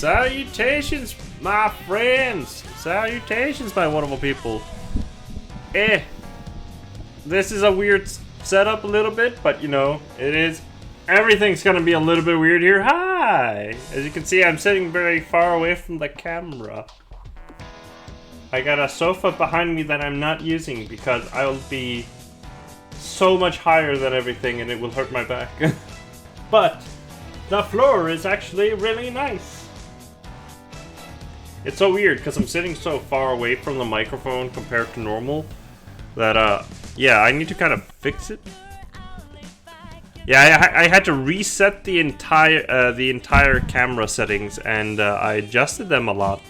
Salutations, my friends! Salutations, my wonderful people. This is a weird setup a little bit, but you know, it is. Everything's gonna be a little bit weird here. Hi! As you can see, I'm sitting very far away from the camera. I got a sofa behind me that I'm not using because I'll be so much higher than everything and it will hurt my back. But the floor is actually really nice. It's so weird because I'm sitting so far away from the microphone compared to normal that yeah, I need to kind of fix it. Yeah, I had to reset the entire camera settings, and I adjusted them a lot.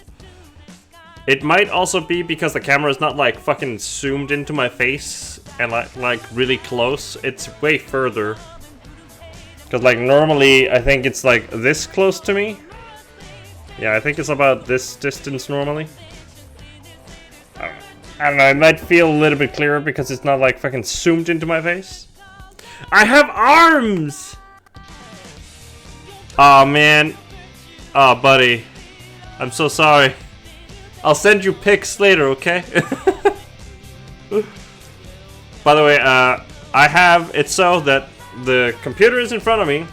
It might also be because the camera is not like fucking zoomed into my face and like really close. It's way further. Cause like normally I think it's like this close to me. Yeah, I think it's about this distance normally. I don't know, it might feel a little bit clearer because it's not like fucking zoomed into my face. I have arms! Aw, man. Aw, buddy. I'm so sorry. I'll send you pics later, okay? By the way, I have it so that the computer is in front of me.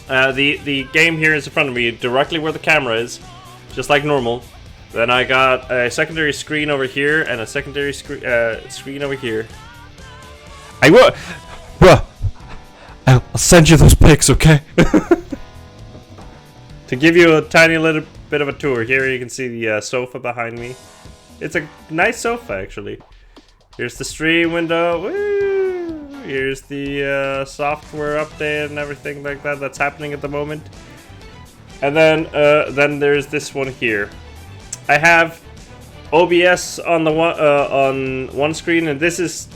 The game here is in front of me, directly where the camera is, just like normal. Then I got a secondary screen over here and a secondary screen over here. I will, bruh. I'll send you those pics, okay? To give you a tiny little bit of a tour, here you can see the sofa behind me. It's a nice sofa, actually. Here's the stream window. Woo! Here's the software update and everything like that that's happening at the moment. And then there's this one here. I have OBS on the on one screen, and this is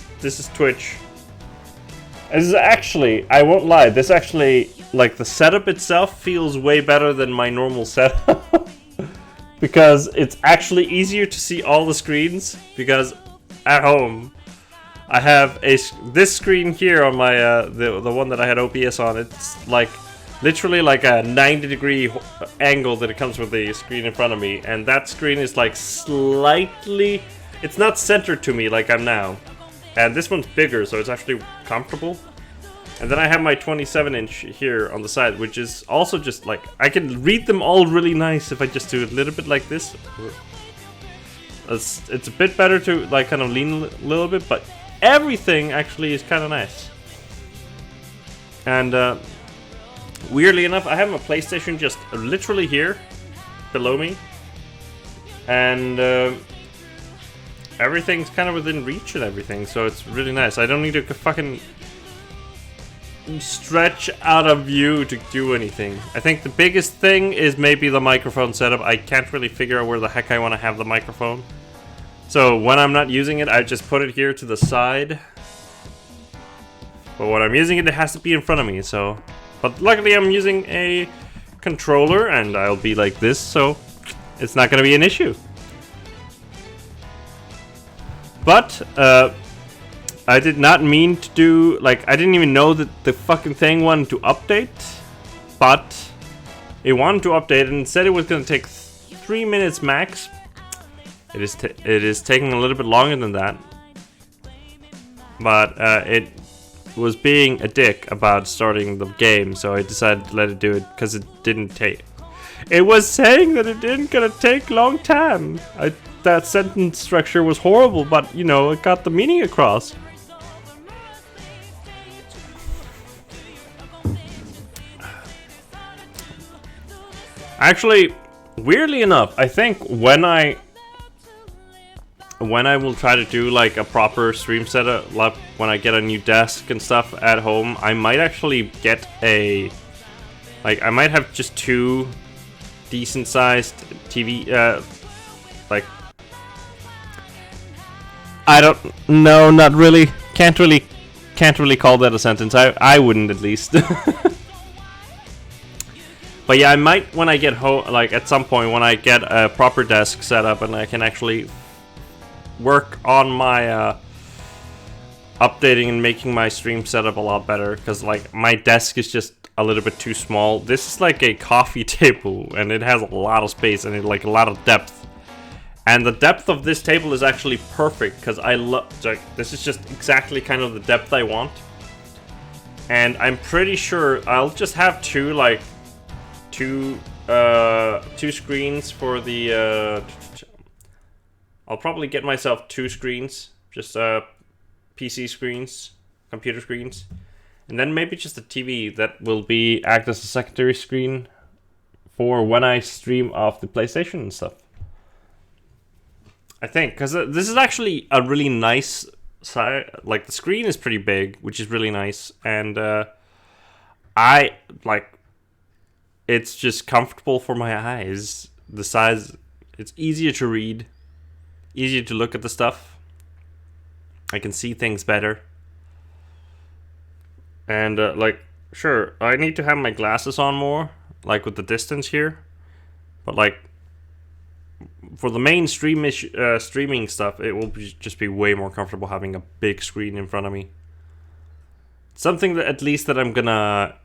Twitch. This is actually, I won't lie, this actually, like, the setup itself feels way better than my normal setup. Because it's actually easier to see all the screens, because at home, I have this screen here on my, the one that I had OBS on. It's like, literally like a 90-degree angle that it comes with the screen in front of me. And that screen is like slightly, it's not centered to me like I'm now. And this one's bigger, so it's actually comfortable. And then I have my 27-inch here on the side, which is also just like, I can read them all really nice if I just do it a little bit like this. It's a bit better to like kind of lean a little bit, but everything actually is kind of nice. And weirdly enough, I have my PlayStation just literally here, below me. And everything's kind of within reach and everything, so it's really nice. I don't need to fucking stretch out of view to do anything. I think the biggest thing is maybe the microphone setup. I can't really figure out where the heck I want to have the microphone. So when I'm not using it, I just put it here to the side. But when I'm using it, it has to be in front of me, so... But luckily I'm using a controller, and I'll be like this, so it's not gonna be an issue. But, I did not mean to do, like, I didn't even know that the fucking thing wanted to update. But, it wanted to update and said it was gonna take 3 minutes max. It is taking a little bit longer than that. But, it was being a dick about starting the game, so I decided to let it do it, because it didn't take... It was saying that it didn't gonna take long time. That sentence structure was horrible, but, you know, it got the meaning across. Actually, weirdly enough, I think when I will try to do like a proper stream setup, like when I get a new desk and stuff at home, I might actually get a, like, I might have just 2 decent sized TV, like, I don't know, not really, can't really call that a sentence. I wouldn't, at least. But yeah, I might, when I get home, like at some point when I get a proper desk set up and I can actually work on my updating and making my stream setup a lot better, because like my desk is just a little bit too small. This is like a coffee table, and it has a lot of space and like a lot of depth. And the depth of this table is actually perfect because I love. Like, this is just exactly kind of the depth I want. And I'm pretty sure I'll just have two screens for the. I'll probably get myself 2 screens, just PC screens, computer screens, and then maybe just a TV that will act as a secondary screen for when I stream off the PlayStation and stuff. I think, because this is actually a really nice side. Like, the screen is pretty big, which is really nice, and I like. It's just comfortable for my eyes. The size, it's easier to read, easier to look at the stuff. I can see things better. And, like, sure, I need to have my glasses on more, like with the distance here. But, like, for the main streaming stuff, it will just be way more comfortable having a big screen in front of me. Something that, at least, that I'm gonna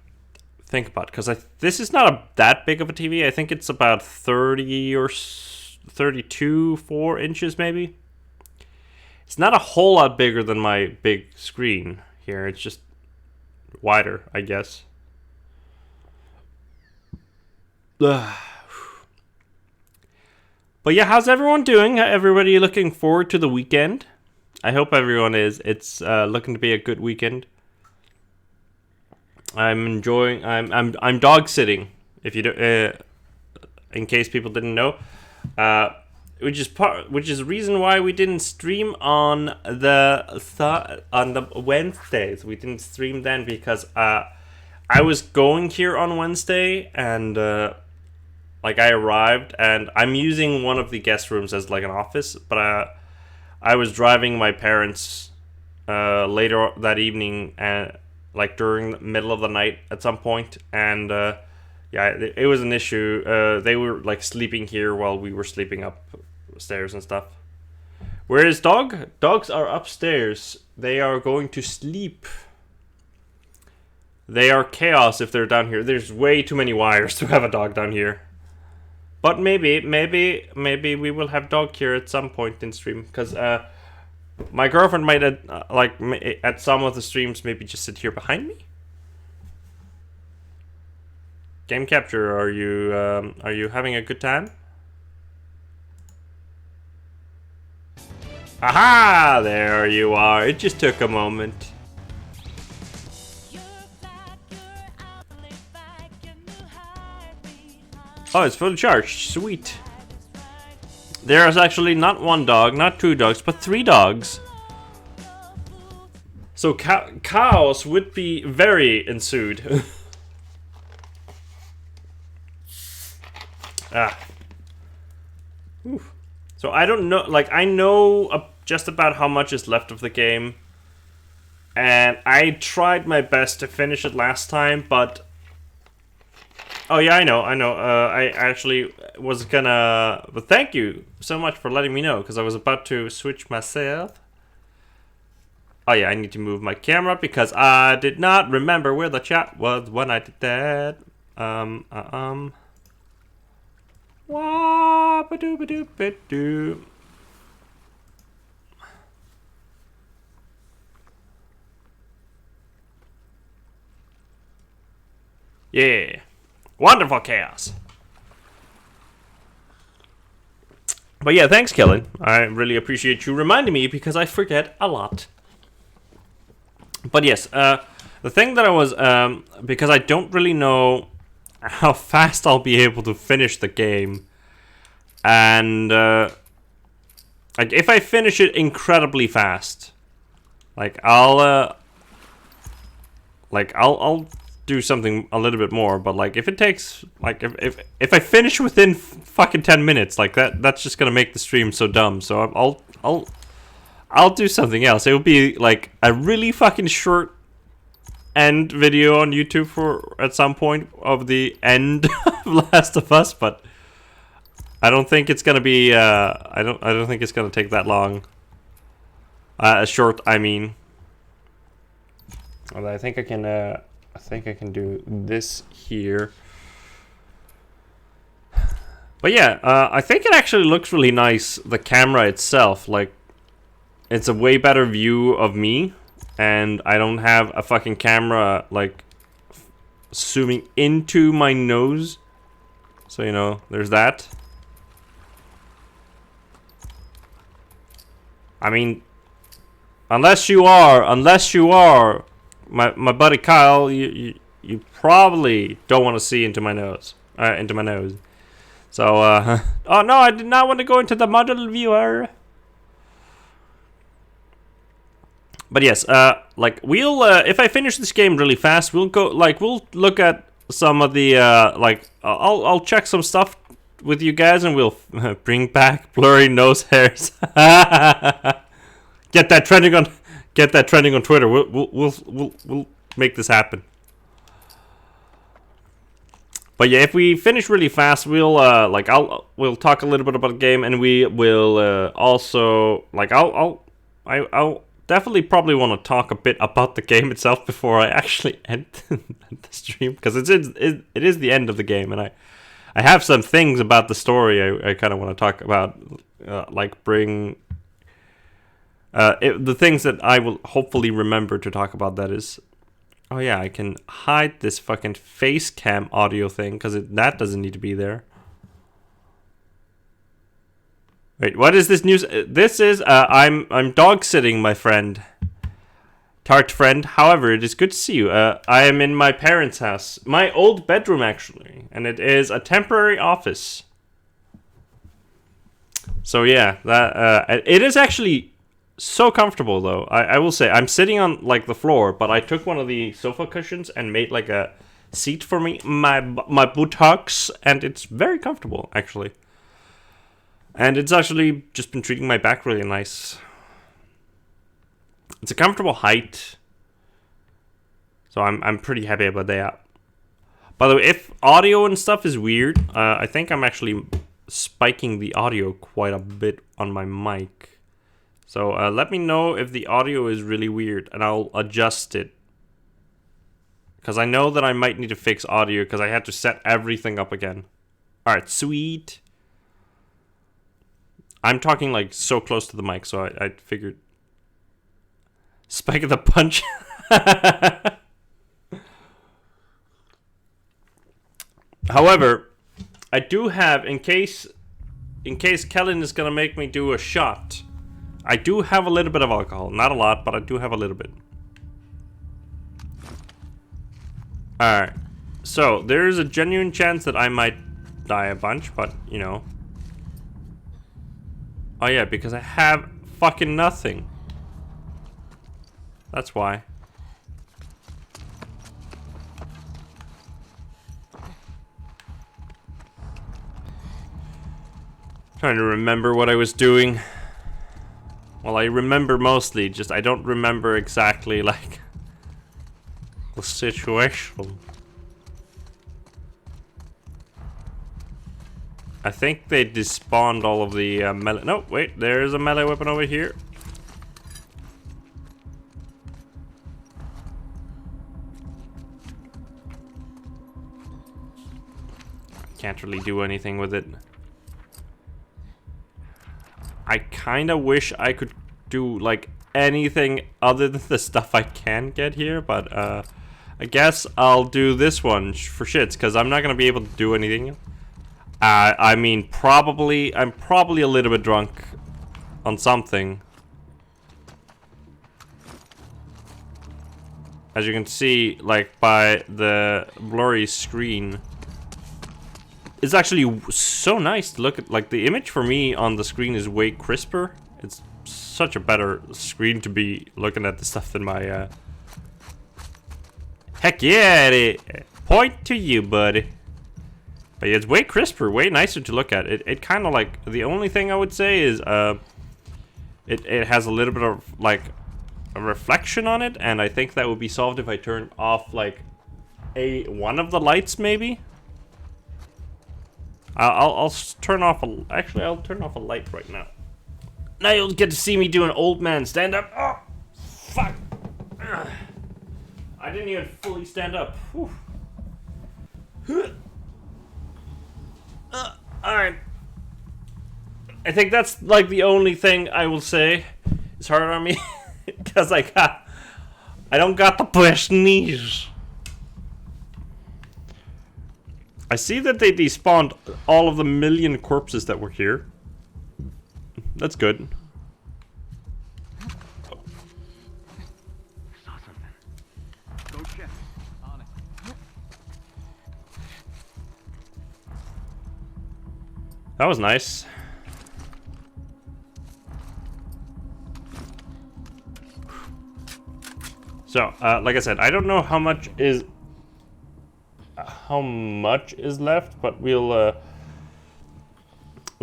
think about, because this is not that big of a TV. I think it's about 30 or 32, 4 inches maybe. It's not a whole lot bigger than my big screen here. It's just wider, I guess. But yeah, how's everyone doing? Everybody looking forward to the weekend? I hope everyone is. It's looking to be a good weekend. I'm enjoying. I'm dog sitting. If you do, in case people didn't know, which is the reason why we didn't stream on the Wednesdays. We didn't stream then because I was going here on Wednesday, and like, I arrived and I'm using one of the guest rooms as like an office, but I was driving my parents later that evening and. Like during the middle of the night at some point, and yeah, it was an issue. They were like sleeping here while we were sleeping upstairs and stuff. Where is dog? Dogs are upstairs. They are going to sleep. They are chaos if they're down here. There's way too many wires to have a dog down here. But maybe we will have dog here at some point in stream, because my girlfriend might, at some of the streams, maybe just sit here behind me. Game capture, are you having a good time? Aha! There you are. It just took a moment. Oh, it's fully charged. Sweet. There is actually not 1 dog, not 2 dogs, but 3 dogs. So chaos would be very ensued. Oof. So I don't know, like, I know just about how much is left of the game. And I tried my best to finish it last time, but... Oh yeah, I know. I actually was gonna... But thank you so much for letting me know, because I was about to switch myself. Oh yeah, I need to move my camera, because I did not remember where the chat was when I did that. Wah-ba-doo-ba-doo-ba-doo. Yeah. Wonderful chaos. But yeah, thanks, Kellen. I really appreciate you reminding me, because I forget a lot. But yes, the thing that I was, because I don't really know how fast I'll be able to finish the game. And, like, if I finish it incredibly fast, like, I'll do something a little bit more, but like, if it takes, like, if I finish within fucking 10 minutes, like, that's just gonna make the stream so dumb. So I'll do something else. It will be like a really fucking short end video on YouTube for at some point of the end of Last of Us, but I don't think it's gonna be I don't think it's gonna take that long. Short, I mean. Although I think I can I think I can do this here. But yeah, I think it actually looks really nice, the camera itself. Like, it's a way better view of me, and I don't have a fucking camera, like, zooming into my nose. So, you know, there's that. I mean, unless you are my buddy Kyle, you probably don't want to see into my nose. So, oh no, I did not want to go into the model viewer. But yes, like, we'll, if I finish this game really fast, we'll look at some of the, like, I'll check some stuff with you guys, and we'll bring back blurry nose hairs. Get that trending on Twitter. We'll make this happen. But yeah, if we finish really fast, we'll we'll talk a little bit about the game, and we will also, like, I'll definitely probably want to talk a bit about the game itself before I actually end the stream, because it is the end of the game, and I have some things about the story I kind of want to talk about, like bring the things that I will hopefully remember to talk about. That is, oh yeah, I can hide this fucking face cam audio thing, because that doesn't need to be there. Wait, what is this news? This is I'm dog sitting, my friend. Tart friend. However, it is good to see you. I am in my parents' house, my old bedroom actually, and it is a temporary office. So yeah, that it is actually so comfortable though. I will say, I'm sitting on like the floor, but I took one of the sofa cushions and made like a seat for me, my buttocks, and it's very comfortable actually. And it's actually just been treating my back really nice. It's a comfortable height, so I'm pretty happy about that. By the way, if audio and stuff is weird, I think I'm actually spiking the audio quite a bit on my mic. So let me know if the audio is really weird, and I'll adjust it. Because I know that I might need to fix audio, because I had to set everything up again. Alright, sweet. I'm talking like so close to the mic, so I figured... Spike of the punch. However, I do have, in case Kellen is gonna make me do a shot, I do have a little bit of alcohol. Not a lot, but I do have a little bit. Alright. So, there is a genuine chance that I might die a bunch, but, you know. Oh yeah, because I have fucking nothing. That's why. Trying to remember what I was doing. Well, I remember mostly, just I don't remember exactly, like, the situation. I think they despawned all of the melee... No, wait, there's a melee weapon over here. Can't really do anything with it. I kind of wish I could do like anything other than the stuff I can get here, but I guess I'll do this one for shits, because I'm not gonna be able to do anything. I mean, I'm probably a little bit drunk on something. As you can see, like by the blurry screen. It's actually so nice to look at. Like, the image for me on the screen is way crisper. It's such a better screen to be looking at the stuff than my Heck yeah, point to you, buddy. But yeah, it's way crisper, way nicer to look at. It kind of like, the only thing I would say is it has a little bit of like a reflection on it, and I think that would be solved if I turned off like one of the lights maybe. I'll turn off actually I'll turn off a light right now. Now you'll get to see me do an old man stand up. Oh, fuck. I didn't even fully stand up. Alright. I think that's like the only thing I will say is hard on me. Because I don't got the best knees. I see that they despawned all of the million corpses that were here. That's good. Saw something. Go check. On it. That was nice. So, like I said, I don't know how much is left, but we'll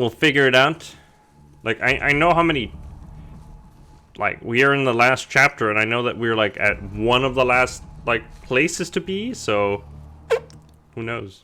figure it out. Like I know how many. Like we are in the last chapter, and I know that we're like at one of the last like places to be. So, who knows?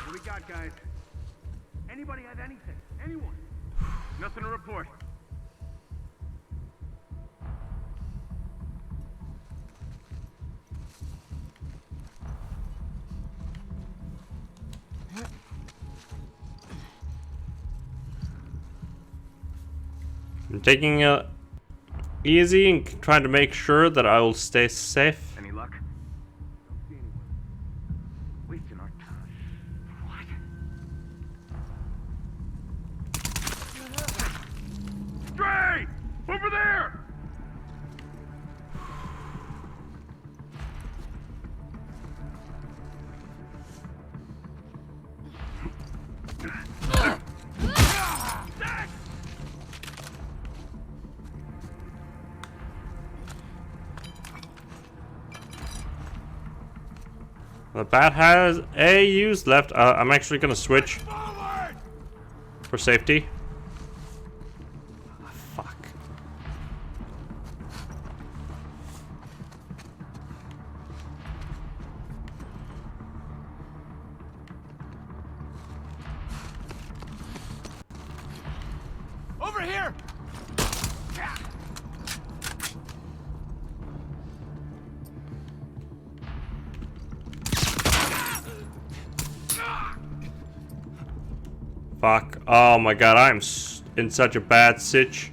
What do we got, guys? Anybody have anything? Anyone? Nothing to report. I'm taking it easy and trying to make sure that I will stay safe. Any luck? Don't see anyone. Wasting our time. What? Stray! Over there! The bat has a use left. I'm actually gonna switch for safety. Fuck. Over here! Fuck. Oh my god, I'm in such a bad sitch.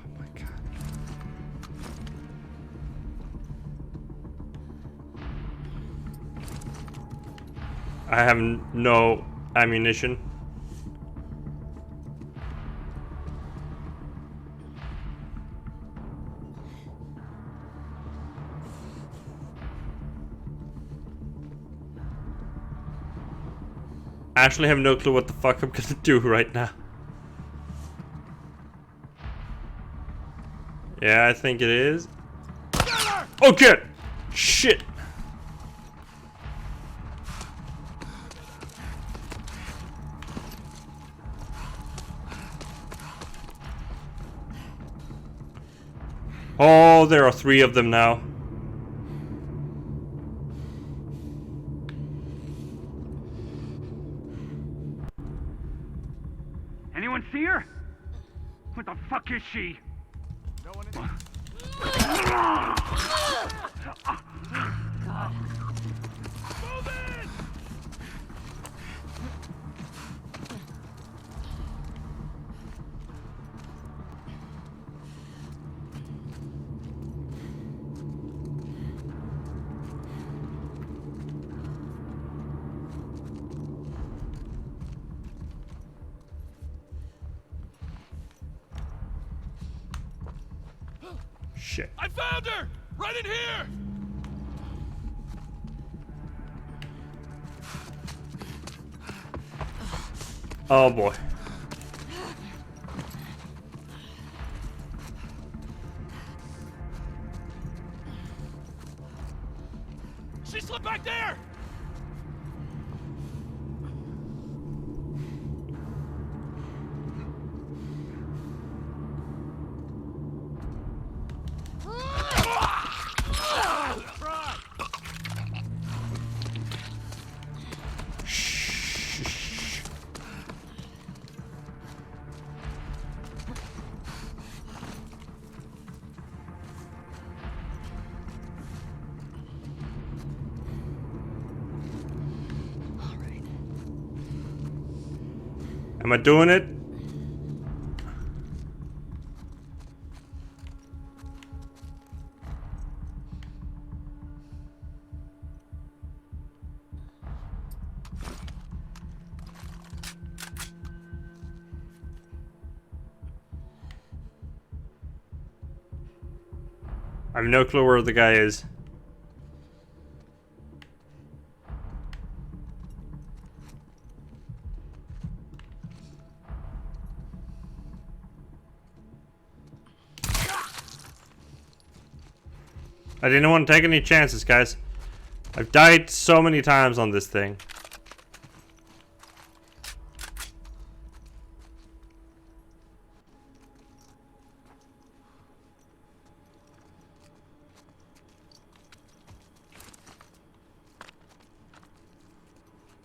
Oh my god. I have no ammunition. I actually have no clue what the fuck I'm gonna do right now. Yeah, I think it is. Oh shit! Shit! Oh, there are 3 of them now. Anyone see her? What the fuck is she? No one in Move in! Shit. I found her! Right in here! Oh boy. She slipped back there! Am I doing it? I have no clue where the guy is. I didn't want to take any chances, guys. I've died so many times on this thing.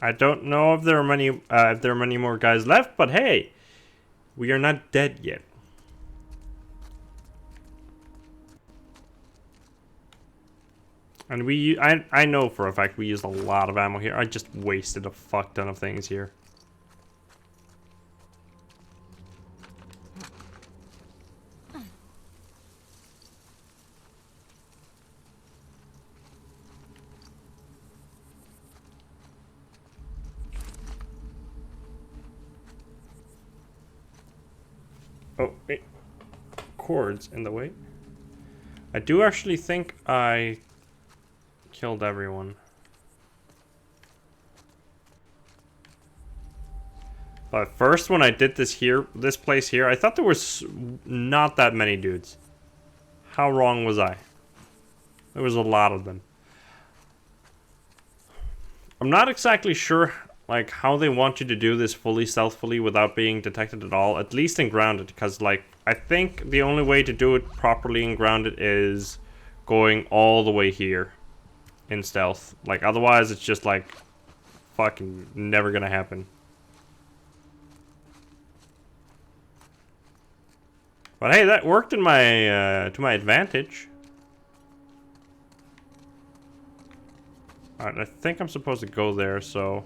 I don't know if there are many more guys left, but hey, we are not dead yet. And I know for a fact we used a lot of ammo here. I just wasted a fuck ton of things here. Oh, wait. Cords in the way. I do actually think I killed everyone. But first, when I did this place here, I thought there was not that many dudes. How wrong was I? There was a lot of them. I'm not exactly sure like how they want you to do this fully stealthily without being detected at all, at least in grounded, because like I think the only way to do it properly in grounded is going all the way here in stealth. Like otherwise it's just like fucking never gonna happen. But hey, that worked in my to my advantage. Alright, I think I'm supposed to go there, so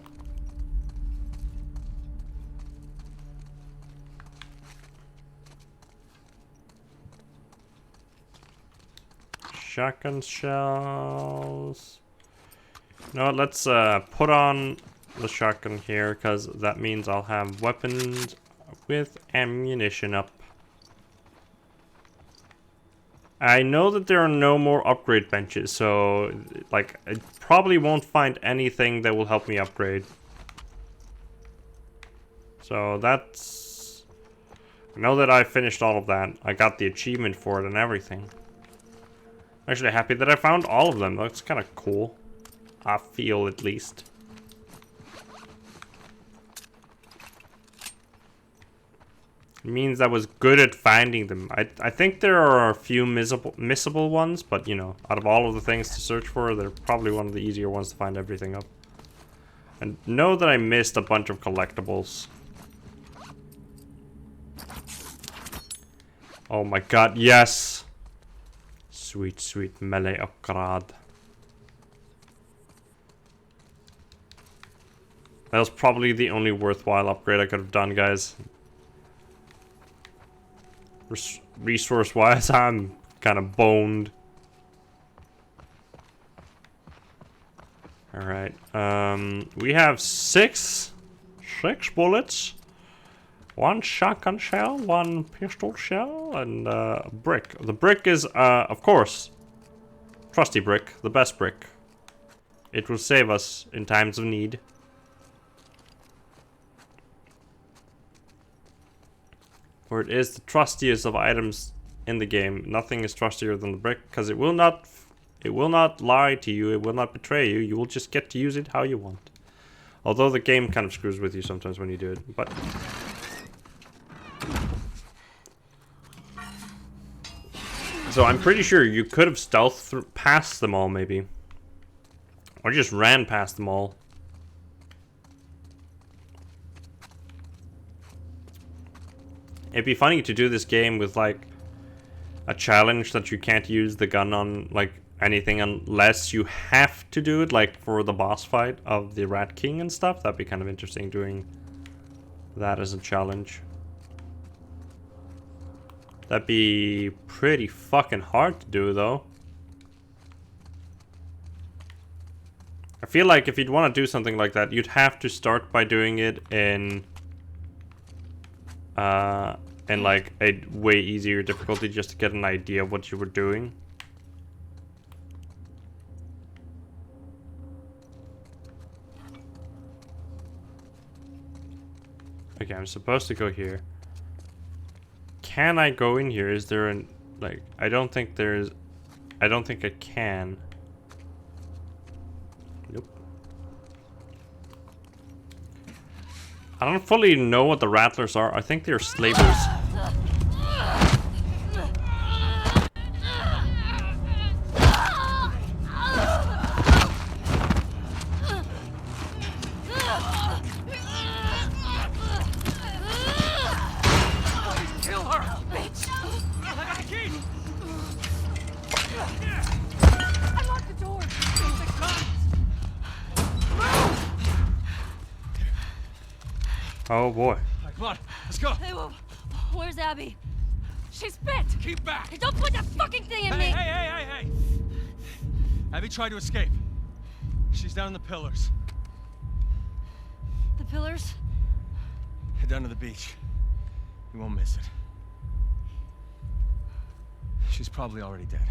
shotgun shells. No, let's put on the shotgun here, because that means I'll have weapons with ammunition up. I know that there are no more upgrade benches, so like I probably won't find anything that will help me upgrade. So that's... I know that I finished all of that. I got the achievement for it and everything. I'm actually happy that I found all of them. That's kind of cool. I feel, at least. It means I was good at finding them. I think there are a few missable ones, but you know, out of all of the things to search for, they're probably one of the easier ones to find everything up. And know that I missed a bunch of collectibles. Oh my god, yes! Sweet, sweet melee upgrade. That was probably the only worthwhile upgrade I could have done, guys. Resource-wise, I'm kind of boned. Alright, we have six bullets. One shotgun shell, one pistol shell, and a brick. The brick is, of course, trusty brick, the best brick. It will save us in times of need. For it is the trustiest of items in the game. Nothing is trustier than the brick, because it will not lie to you, it will not betray you. You will just get to use it how you want. Although the game kind of screws with you sometimes when you do it, but... So I'm pretty sure you could have stealthed past them all, maybe. Or just ran past them all. It'd be funny to do this game with, like, a challenge that you can't use the gun on, like, anything unless you have to do it, like, for the boss fight of the Rat King and stuff. That'd be kind of interesting, doing That is a challenge. That'd be pretty fucking hard to do, though. I feel like if you'd want to do something like that, you'd have to start by doing it in like a way easier difficulty, just to get an idea of what you were doing. Okay, I'm supposed to go here. Can I go in here? Is there an... like, I don't think there's... I don't think I can. Nope. I don't fully know what the rattlers are. I think they're slavers. Oh boy. All right, come on, let's go. Hey, where's Abby? She's bit! Keep back. Hey, don't put that fucking thing in me! Hey. Abby tried to escape. She's down in the pillars. The pillars? Head down to the beach. You won't miss it. She's probably already dead.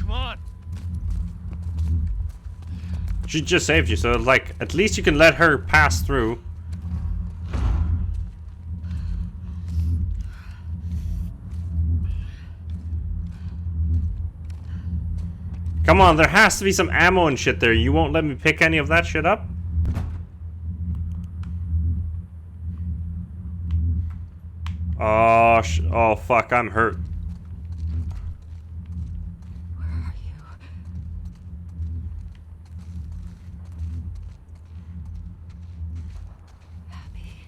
Come on. She just saved you, so like at least you can let her pass through. Come on, there has to be some ammo and shit there. You won't let me pick any of that shit up? Oh, oh fuck, I'm hurt. Where are you? Abby.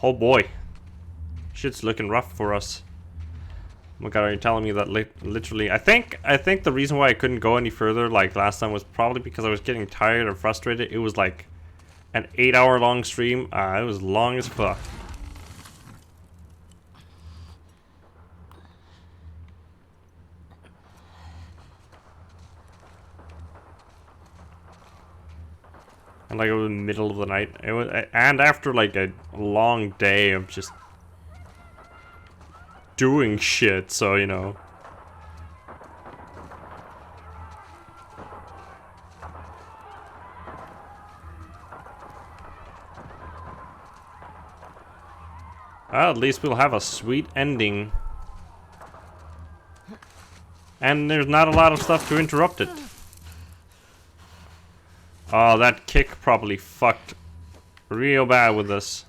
Oh boy. Shit's looking rough for us. Oh my god, are you telling me that literally... I think the reason why I couldn't go any further like last time was probably because I was getting tired and frustrated. It was like an 8-hour long stream. It was long as fuck. And like it was the middle of the night. It was, and after like a long day of just doing shit, so you know. Well, at least we'll have a sweet ending. And there's not a lot of stuff to interrupt it. Oh, that kick probably fucked real bad with us.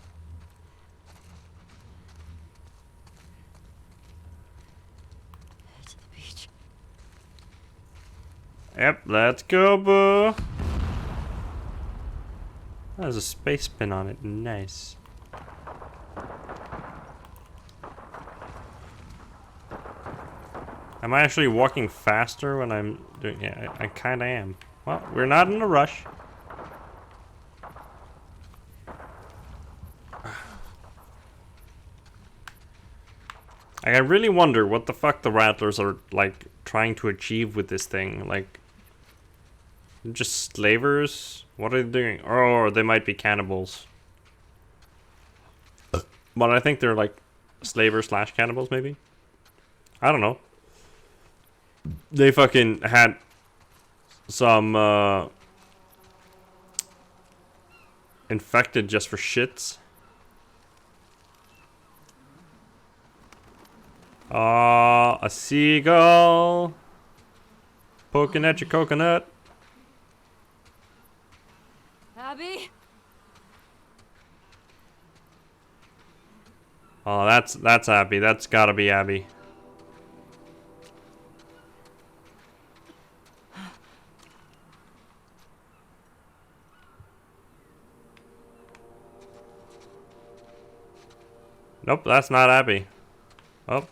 Head to the beach. Yep, let's go, boo. There's a space pin on it. Nice. Am I actually walking faster when I'm doing... Yeah, I kinda am. Well, we're not in a rush. I really wonder what the fuck the Rattlers are, like, trying to achieve with this thing. Like, just slavers? What are they doing? Oh, they might be cannibals. But I think they're, like, slavers slash cannibals, maybe? I don't know. They fucking had some infected just for shits. A seagull poking at your coconut. Abby? Oh, that's Abby. That's gotta be Abby. Nope, that's not Abby. Oh,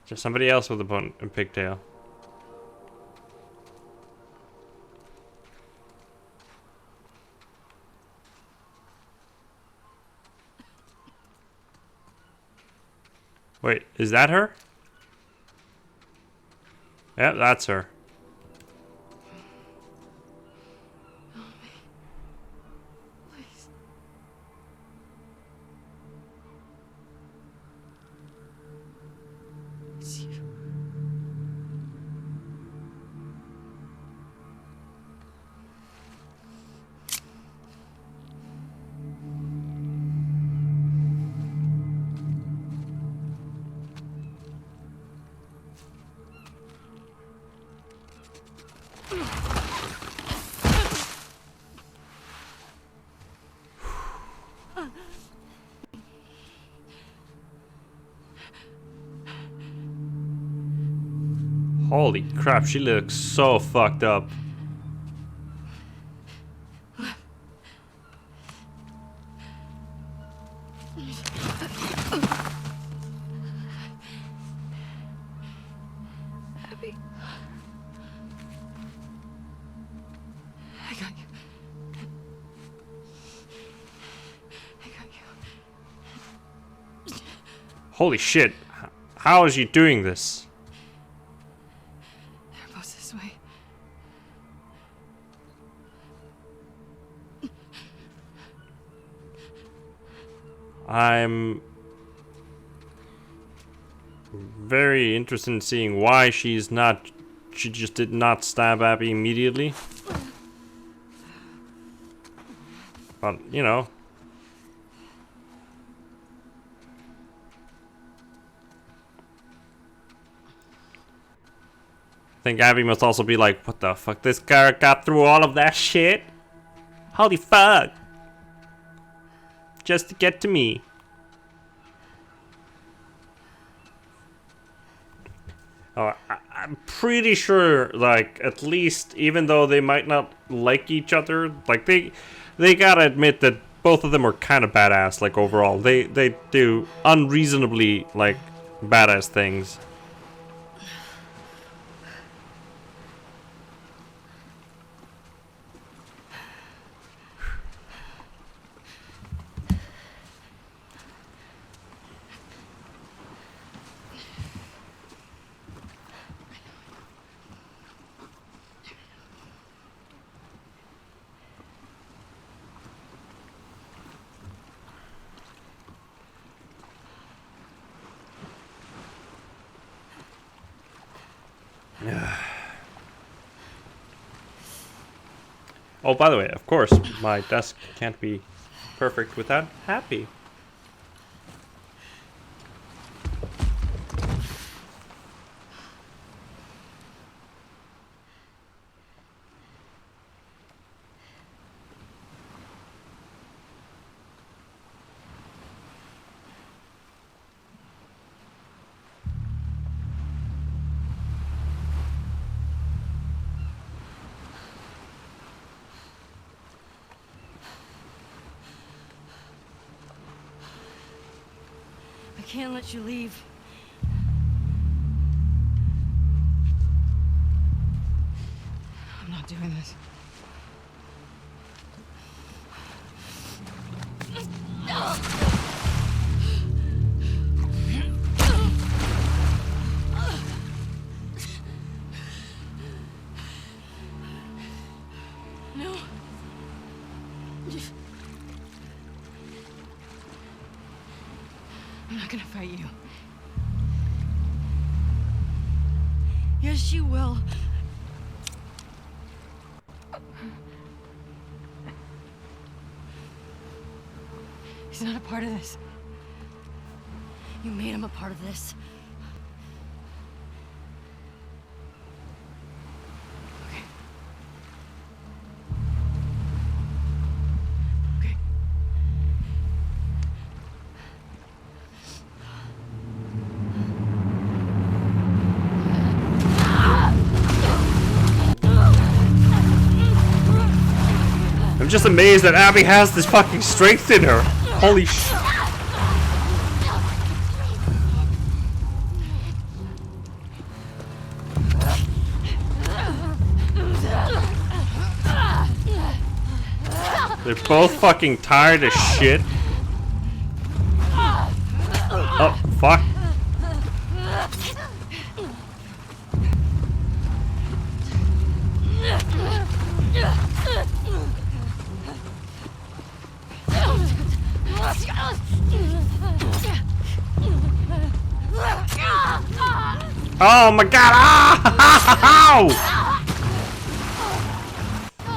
There's somebody else with a pigtail. Wait, is that her? Yeah, that's her. Please. It's you. Holy crap, she looks so fucked up. Abby. I got you. I got you. Holy shit. How is she doing this? They're both this way. I'm very interested in seeing why she just did not stab Abby immediately. But, you know. I think Abby must also be like, what the fuck, this guy got through all of that shit? Holy fuck. Just to get to me. Oh, I'm pretty sure, like, at least, even though they might not like each other, like, they gotta admit that both of them are kind of badass, like, overall. They do unreasonably, like, badass things. Oh, by the way, of course, my desk can't be perfect without Happy. I can't let you leave. I'm not doing this. No. I'm not gonna fight you. Yes, you will. He's not a part of this. You made him a part of this. Okay. Okay. I'm just amazed that Abby has this fucking strength in her. Holy shit. They're both fucking tired as shit. Oh, fuck. Oh my god! Ah!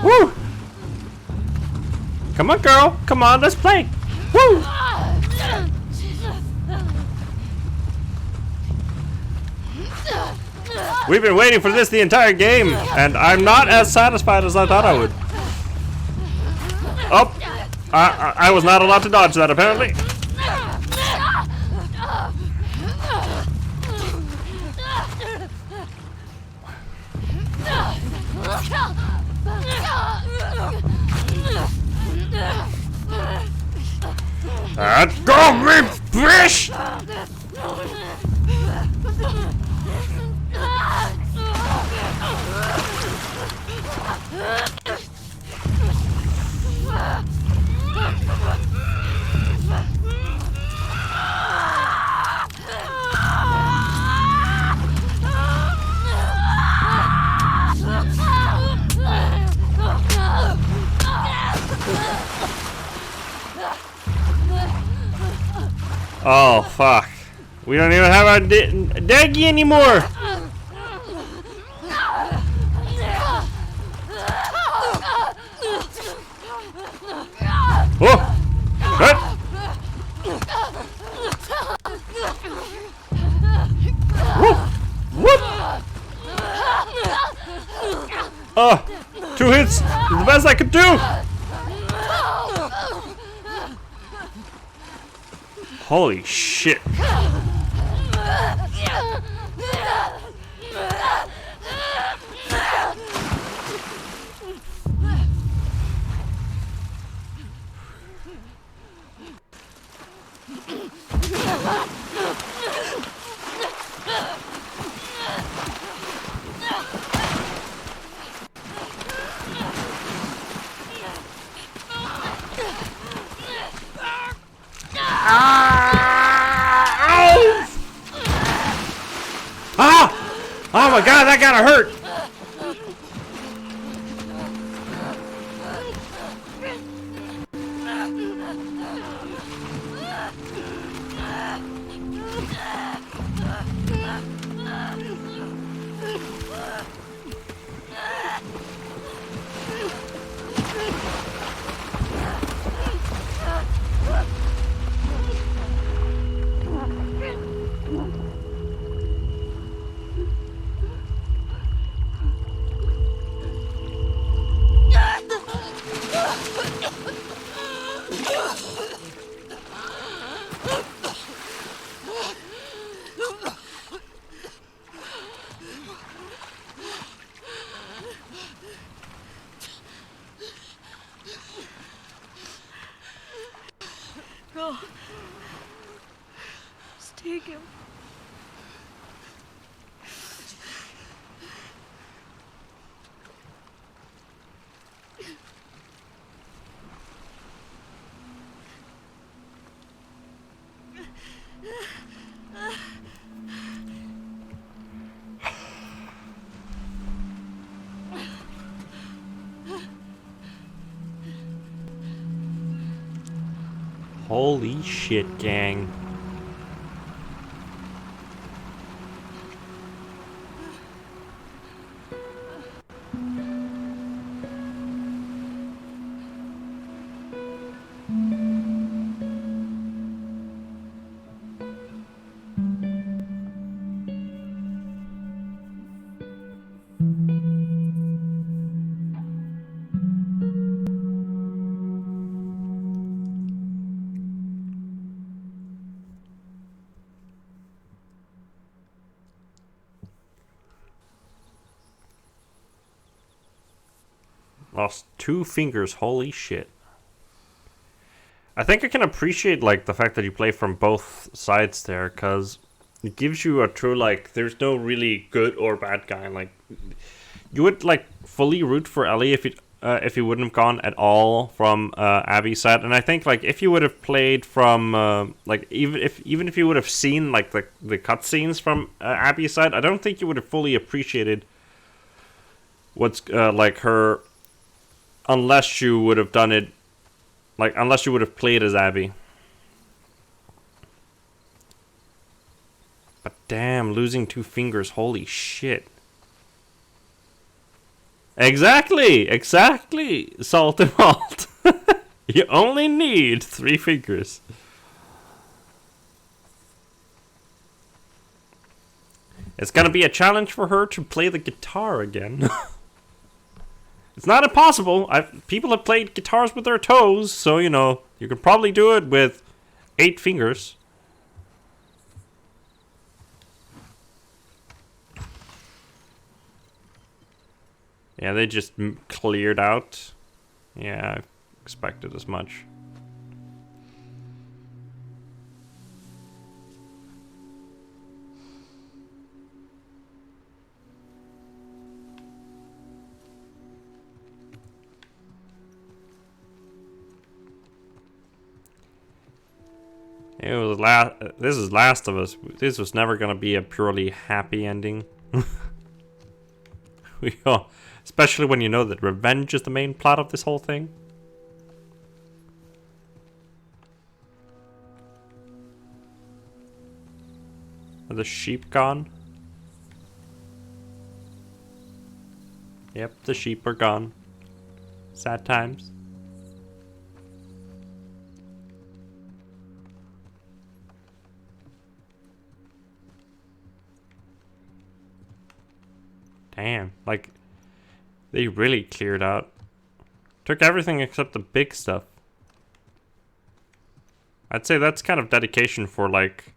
Woo! Come on, girl. Come on, let's play. Woo! We've been waiting for this the entire game, and I'm not as satisfied as I thought I would. Oh! I was not allowed to dodge that, apparently. Let's go, me fish! Oh, fuck. We don't even have our Daggy anymore! Oh! Shit! Whoop! Whoop! Oh! 2 hits is the best I could do! Holy shit. Ah! Oh my god, that gotta hurt! Go. Just take him. Holy shit, gang. Lost 2 fingers, holy shit. I think I can appreciate, like, the fact that you play from both sides there, because it gives you a true, like, there's no really good or bad guy. Like, you would, like, fully root for Ellie if if you wouldn't have gone at all from Abby's side. And I think like if you would have played from like even if you would have seen like the cutscenes from Abby's side, I don't think you would have fully appreciated what's like her, unless you would have done it, like unless you would have played as Abby. But damn, losing 2 fingers, holy shit. Exactly, Salt and Malt. You only need 3 fingers. It's gonna be a challenge for her to play the guitar again. It's not impossible. People have played guitars with their toes, so you know, you can probably do it with 8 fingers. Yeah, they just cleared out. Yeah, I expected as much. It was this is Last of Us. This was never gonna be a purely happy ending. Especially when you know that revenge is the main plot of this whole thing. Are the sheep gone? Yep, the sheep are gone. Sad times. Damn, like, they really cleared out. Took everything except the big stuff. I'd say that's kind of dedication for, like,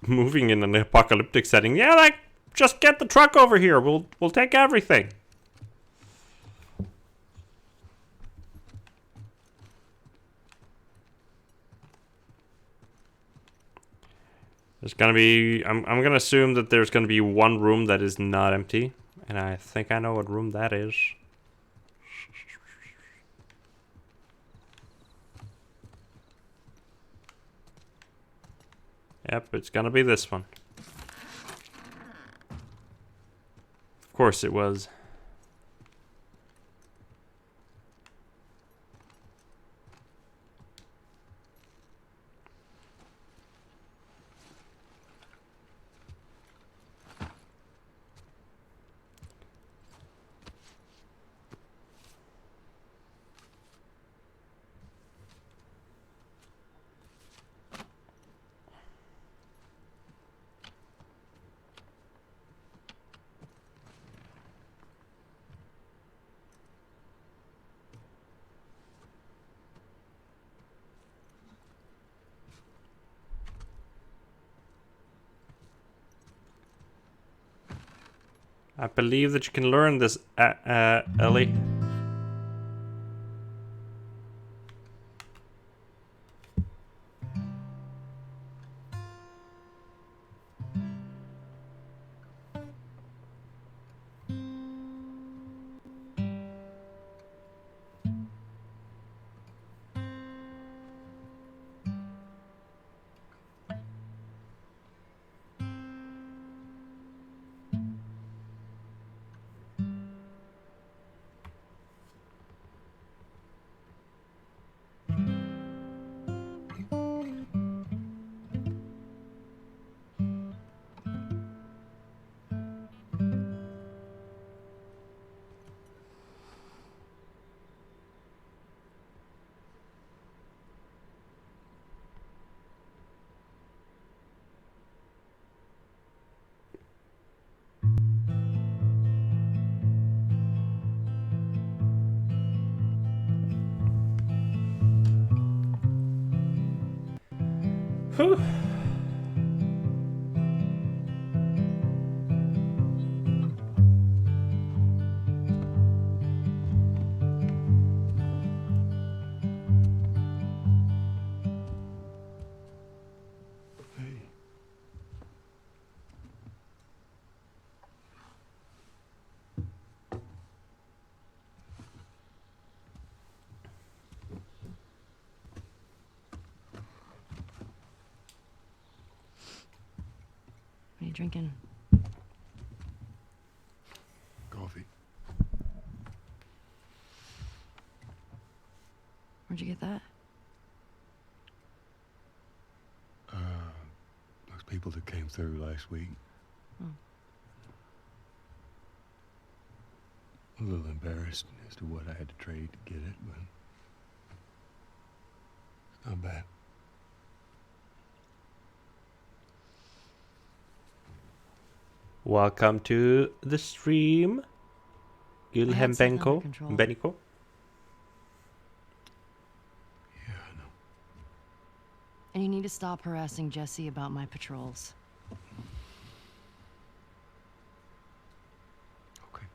moving in an apocalyptic setting. Yeah, like, just get the truck over here. We'll take everything. There's gonna be, I'm gonna assume that there's gonna be one room that is not empty. And I think I know what room that is. Yep, it's gonna be this one. Of course it was. I believe that you can learn this, Ellie. Whew. drinking? Coffee. Where'd you get that? Those people that came through last week. Oh. A little embarrassed as to what I had to trade to get it, but it's not bad. Welcome to the stream, Gülhem something under control. Beniko. Yeah, I know. And you need to stop harassing Jesse about my patrols. Okay.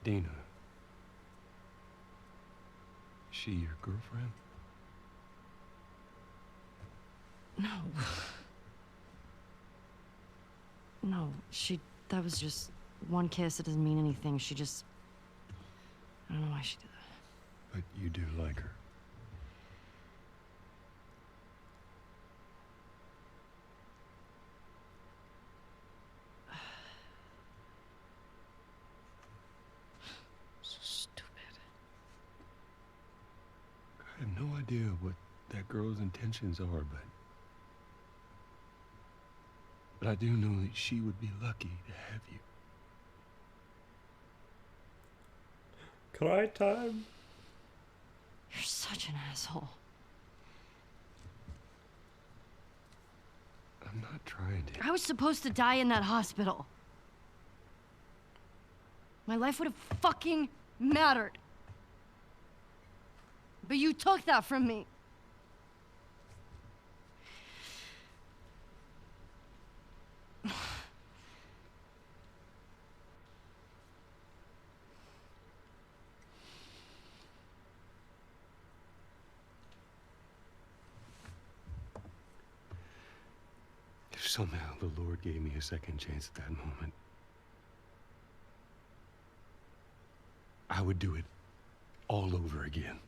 Dina. Is she your girlfriend? No. No, that was just one kiss. It doesn't mean anything. I don't know why she did that. But you do like her. So stupid. I have no idea what that girl's intentions are, but I do know that she would be lucky to have you. Cry time. You're such an asshole. I'm not trying to. I was supposed to die in that hospital. My life would have fucking mattered. But you took that from me. If somehow the Lord gave me a second chance at that moment, I would do it all over again.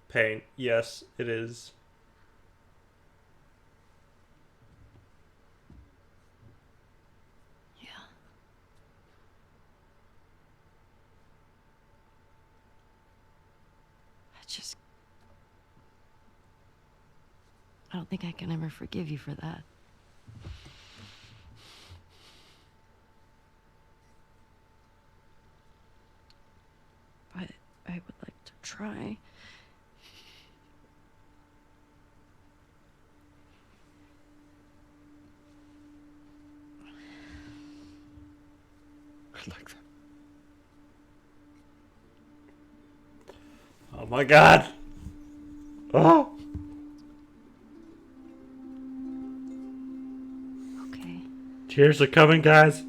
Pain. Yes, it is. Yeah. I don't think I can ever forgive you for that. But I would like to try. I'd like that. Oh my god. Oh. Okay. Tears are coming, guys.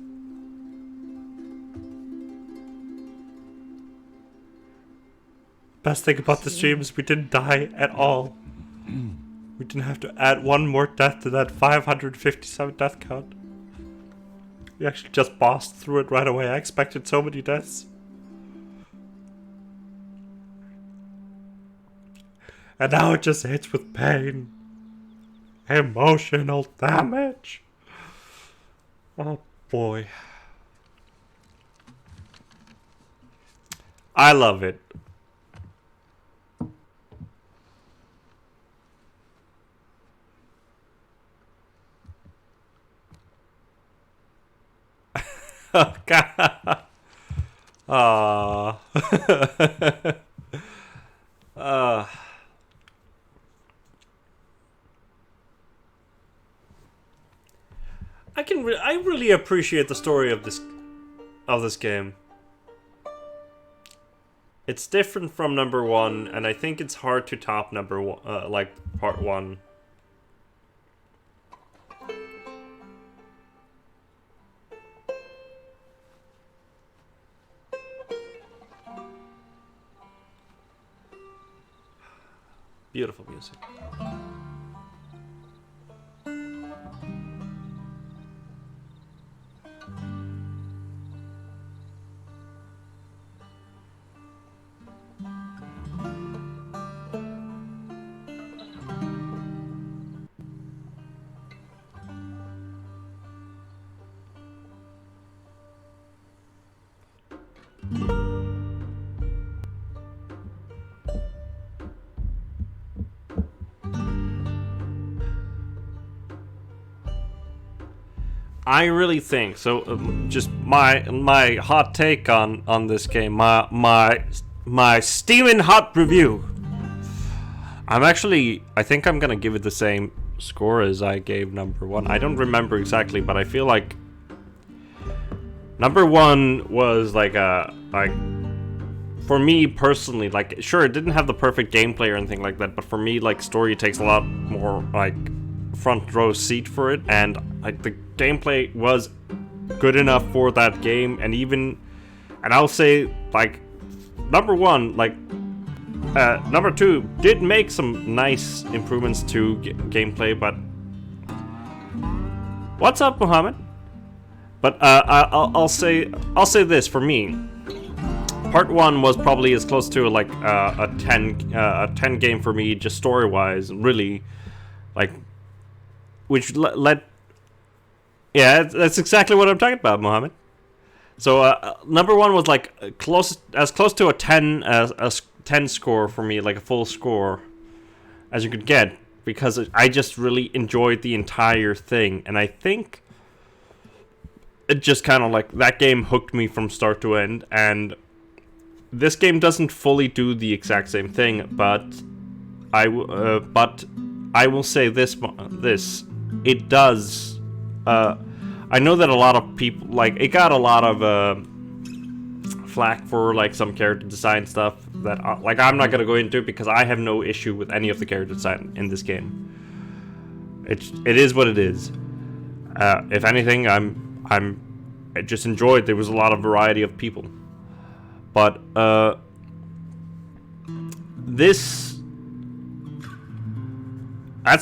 Best thing about the stream is we didn't die at all. We didn't have to add one more death to that 557 death count. We actually just bossed through it right away. I expected so many deaths. And now it just hits with pain. Emotional damage. Oh boy. I love it. Oh god. Aww. I really appreciate the story of this game. It's different from number one, and I think it's hard to top number one, like part one. Beautiful music. I really think so. Just my hot take on this game, my steaming hot review. I think I'm gonna give it the same score as I gave number 1. I don't remember exactly, but I feel like number 1 was like for me personally, like, sure, it didn't have the perfect gameplay or anything like that, but for me, like, story takes a lot more like front row seat for it, and like the gameplay was good enough for that game, and I'll say, like, number 1, like, number 2 did make some nice improvements to gameplay, but what's up, Muhammad? But I'll say this, for me, part 1 was probably as close to like a 10 game for me, just story wise, really, like, which led. Yeah, that's exactly what I'm talking about, Mohammed. So number 1 was like as close to a 10 score for me, like a full score as you could get, because I just really enjoyed the entire thing, and I think it just kind of like that game hooked me from start to end. And this game doesn't fully do the exact same thing, but I will say this it does. I know that a lot of people, like, it got a lot of flack for like some character design stuff that like I'm not gonna go into, because I have no issue with any of the character design in this game. It is what it is. If anything, I just enjoyed. There was a lot of variety of people, but that's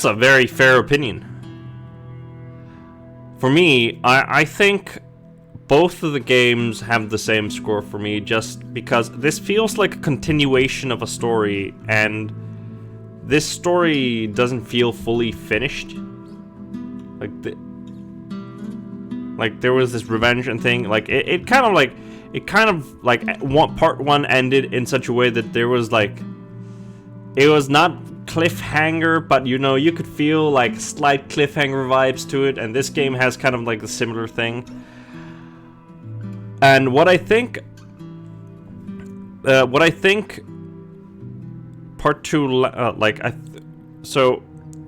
a very fair opinion. For me, I think both of the games have the same score for me, just because this feels like a continuation of a story, and this story doesn't feel fully finished. Like there was this revenge and thing. Like it kind of like part 1 ended in such a way that there was like, it was not cliffhanger, but you could feel like slight cliffhanger vibes to it, and this game has kind of like a similar thing. And what I think part 2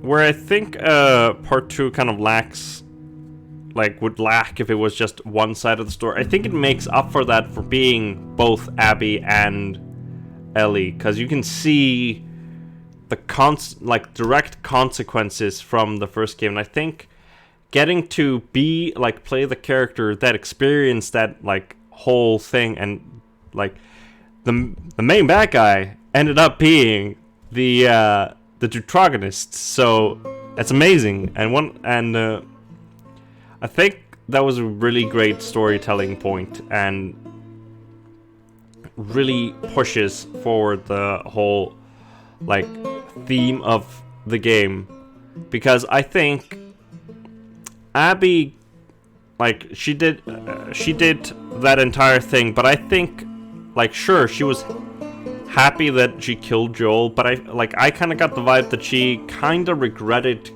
where I think part 2 kind of lacks, like would lack if it was just one side of the story, I think it makes up for that for being both Abby and Ellie, because you can see the direct consequences from the first game. And I think getting to play the character that experienced that like whole thing, and like the main bad guy ended up being the protagonist, so that's amazing. And I think that was a really great storytelling point, and really pushes forward the whole like theme of the game, because I think Abby, like, she did that entire thing, but I think, like, sure, she was happy that she killed Joel, but I kind of got the vibe that she kind of regretted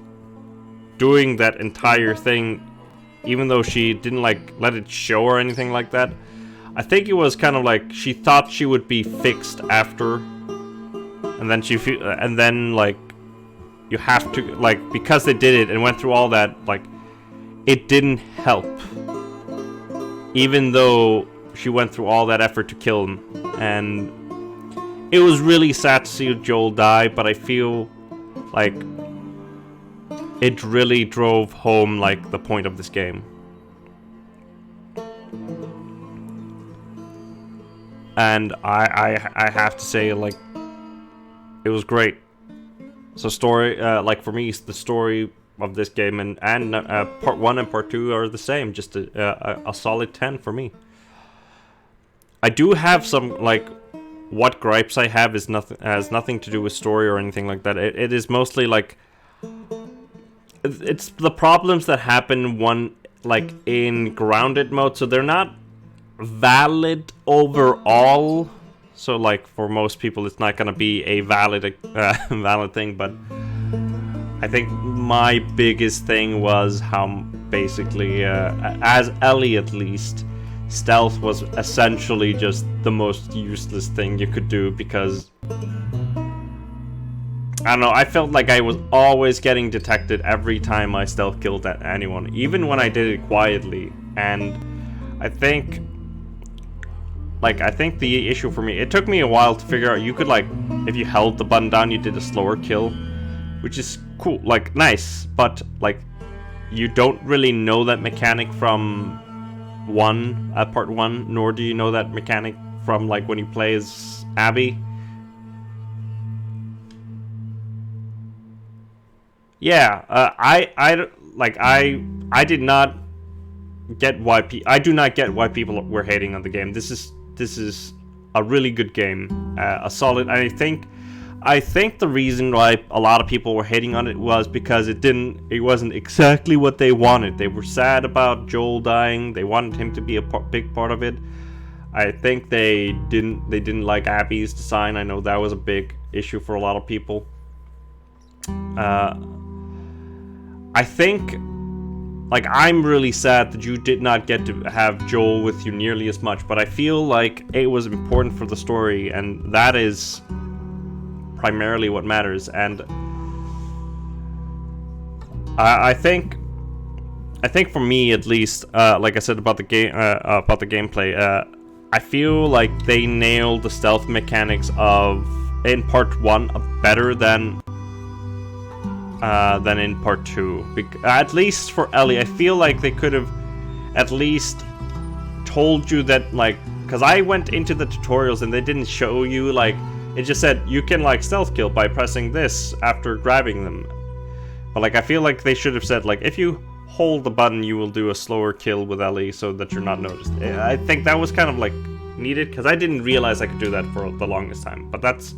doing that entire thing, even though she didn't like let it show or anything like that. I think it was kind of like she thought she would be fixed after, and then like you have to, like, because they did it and went through all that, like, it didn't help, even though she went through all that effort to kill him. And it was really sad to see Joel die, but I feel like it really drove home like the point of this game. And I have to say, like, it was great. So story, like for me, the story of this game and part 1 and part 2 are the same. Just a solid 10 for me. I do have some, like, what gripes I have has nothing to do with story or anything like that. It is mostly like, it's the problems that happen in grounded mode, so they're not valid overall. So like for most people it's not gonna be a valid thing, but I think my biggest thing was how basically. As Ellie, at least, stealth was essentially just the most useless thing you could do because... I don't know, I felt like I was always getting detected every time I stealth killed anyone, even when I did it quietly. And I think... I think the issue for me, it took me a while to figure out you could, if you held the button down, you did a slower kill. Which is cool, nice, but, you don't really know that mechanic from part 1, nor do you know that mechanic from, when you play as Abby. Yeah, I did not get why I do not get why people were hating on the game. This is a really good game, a solid. I think the reason why a lot of people were hating on it was because it wasn't exactly what they wanted. They were sad about Joel dying. They wanted him to be a big part of it. I think they didn't like Abby's design. I know that was a big issue for a lot of people. I think, I'm really sad that you did not get to have Joel with you nearly as much, but I feel like it was important for the story, and that is primarily what matters. And I think for me, at least, like I said about the gameplay, I feel like they nailed the stealth mechanics in part 1 better than in part 2. At least for Ellie, I feel like they could have at least told you that, because I went into the tutorials and they didn't show you, it just said you can stealth kill by pressing this after grabbing them. But I feel like they should have said, if you hold the button, you will do a slower kill with Ellie so that you're not noticed. I think that was kind of needed, because I didn't realize I could do that for the longest time. But that's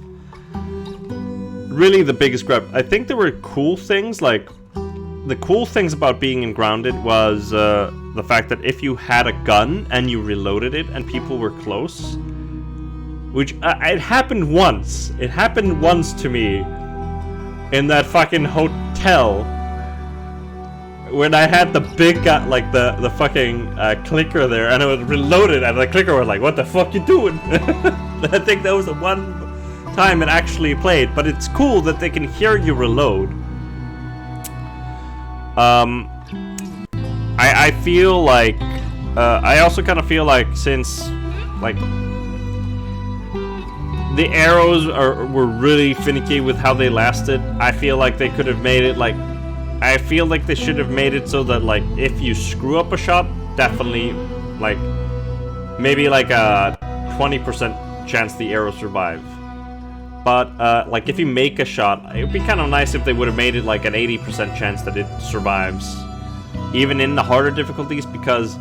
really the biggest grab. I think there were cool things, the cool things about being in Grounded was the fact that if you had a gun and you reloaded it and people were close, which it happened once. It happened once to me in that fucking hotel when I had the big the fucking clicker there, and I was reloaded, and the clicker was like, "What the fuck you doing?" I think that was the one time it actually played, but it's cool that they can hear you reload. I feel like I also kind of feel like since the arrows were really finicky with how they lasted, I feel like they could have made it I feel like they should have made it so that if you screw up a shot, definitely maybe a 20% chance the arrows survive. But if you make a shot, it would be kind of nice if they would have made it an 80% chance that it survives, even in the harder difficulties, because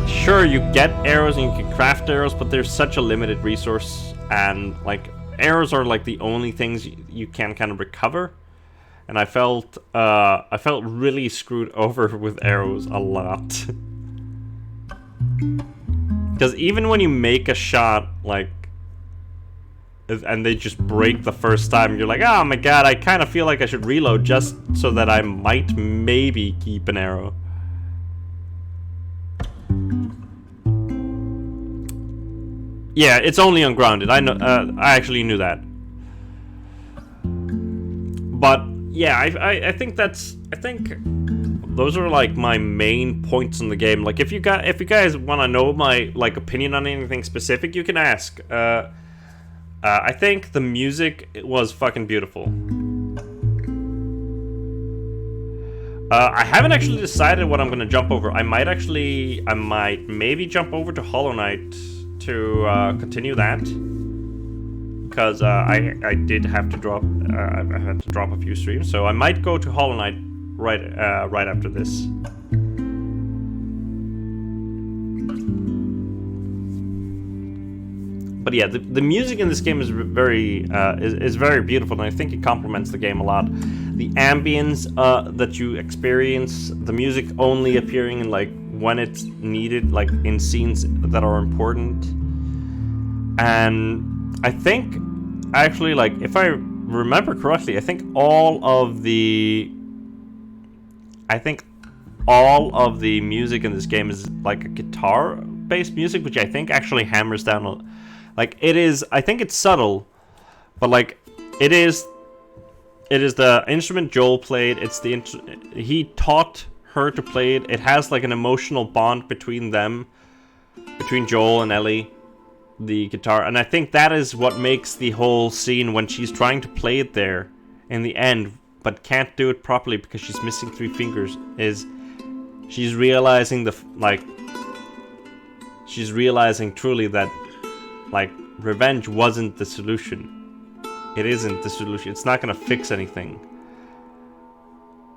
sure, you get arrows and you can craft arrows, but there's such a limited resource, and arrows are the only things you can kind of recover. And I felt really screwed over with arrows a lot. Because even when you make a shot, and they just break the first time, you're like, oh my god, I kind of feel like I should reload just so that I might maybe keep an arrow. Yeah, it's only on Grounded. I know. I actually knew that. But yeah, I think those are my main points in the game. If you guys want to know my opinion on anything specific, you can ask. I think the music was fucking beautiful. I haven't actually decided what I'm gonna jump over. I might maybe jump over to Hollow Knight to continue that, because I did have to drop I had to drop a few streams, so I might go to Hollow Knight right after this. But yeah, the music in this game is very beautiful, and I think it complements the game a lot. The ambience that you experience, the music only appearing in when it's needed, in scenes that are important. And I think actually, if I remember correctly, I think all of the music in this game is like a guitar-based music, which I think actually hammers down. Like it is, I think it's subtle, but like it is the instrument Joel played. It's the he taught her to play it. It has like an emotional bond between them, between Joel and Ellie, the guitar, and I think that is what makes the whole scene when she's trying to play it there in the end, but can't do it properly because she's missing 3 fingers. Is she's realizing she's realizing truly that like revenge wasn't the solution. It isn't the solution. It's not gonna fix anything.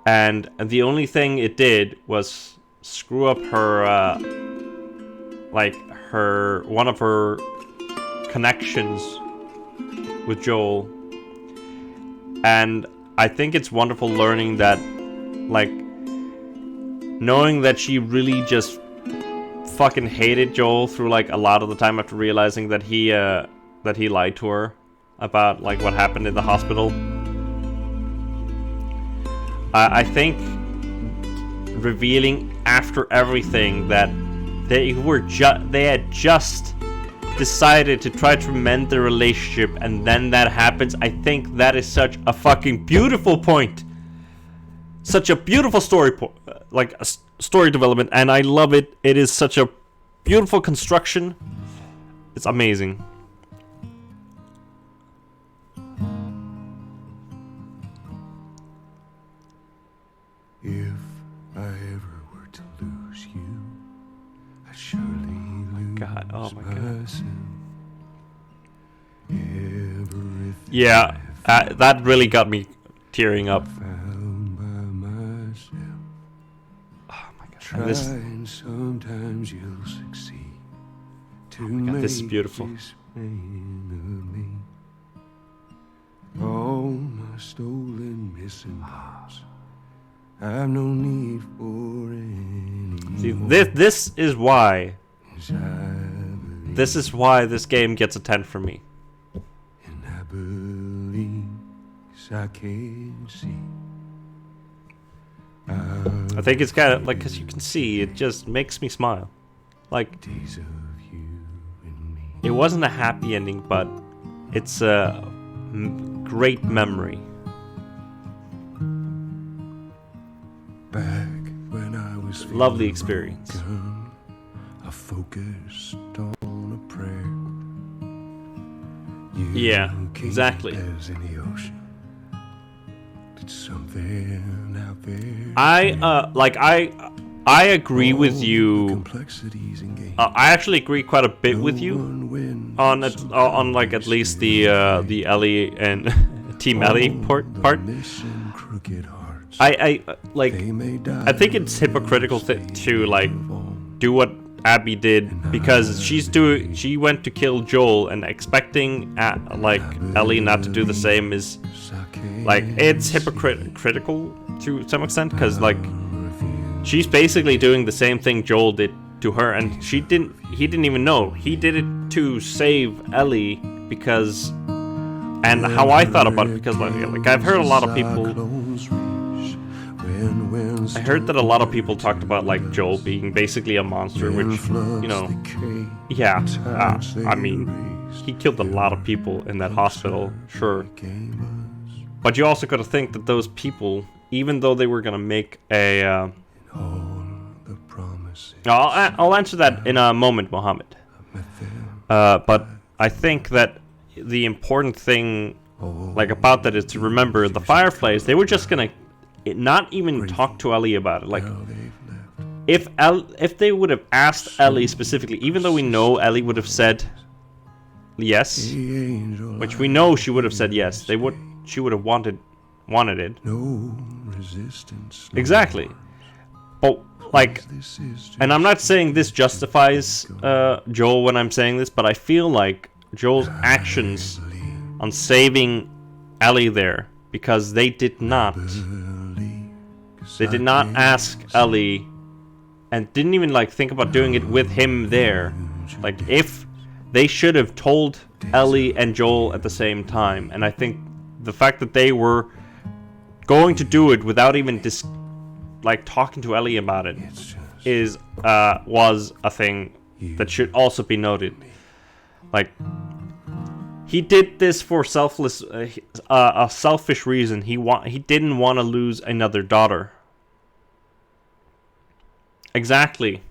And the only thing it did was screw up her, one of her connections with Joel. And I think it's wonderful learning that, like, knowing that she really just fucking hated Joel through like a lot of the time after realizing that he lied to her about like what happened in the hospital. I think revealing after everything that they had just decided to try to mend the relationship, and then that happens. I think that is such a fucking beautiful point. Such a beautiful story like a story development, and I love it. It is such a beautiful construction. It's amazing. If I ever were to lose you, I surely lose God, oh my God. myself. Everything Yeah, that really got me tearing up. found by myself. Oh my God. Try And this, and sometimes you'll succeed to my God, this is make beautiful. this man of me. All my stolen missing parts, I've no need for any see, more. this is why. 'Cause I believe, This is why this game gets a 10 from me. and I believe, 'cause I can see. I think it's kind of like, because you can see, it just makes me smile. Like, Days of you and me. it wasn't a happy ending, but it's a great memory. Back when I was Lovely feeling experience. broken, I focused on a prayer. You Yeah, came exactly. as in the ocean. Did something out there. I agree with The you. complexities in games. I actually agree quite a bit with No you one wins, on like at least the Ellie and Team Ellie part. Missing crooked hearts. I like. They may die I think it's hypocritical to like do what Abby did, because she went to kill Joel, and expecting like Ellie not to do the same is like, it's hypocritical to some extent, because like she's basically doing the same thing Joel did to her, and he didn't even know. He did it to save Ellie, because, and how I thought about it, because like I've heard a lot of people, I heard that a lot of people talked about like Joel being basically a monster, which, you know, yeah, I mean, he killed a lot of people in that hospital, sure. But you also got to think that those people, even though they were gonna make a, I'll answer that in a moment, Mohammed. But I think that the important thing, like, about that is to remember the Fireflies. They were just gonna not even talk to Ellie about it. Like, if they would have asked Ellie specifically, even though we know Ellie would have said yes, which we know she would have said yes, she would have wanted it. No resistance. Exactly. But like, and I'm not saying this justifies Joel when I'm saying this, but I feel like Joel's actions on saving Ellie there, because they did not ask Ellie, and didn't even like think about doing it with him there. Like, if they should have told Ellie and Joel at the same time, and I think the fact that they were going to do it without even like talking to Ellie about it It's just is was a thing that should also be noted. Like, he did this for a selfish reason. He didn't want to lose another daughter. Exactly.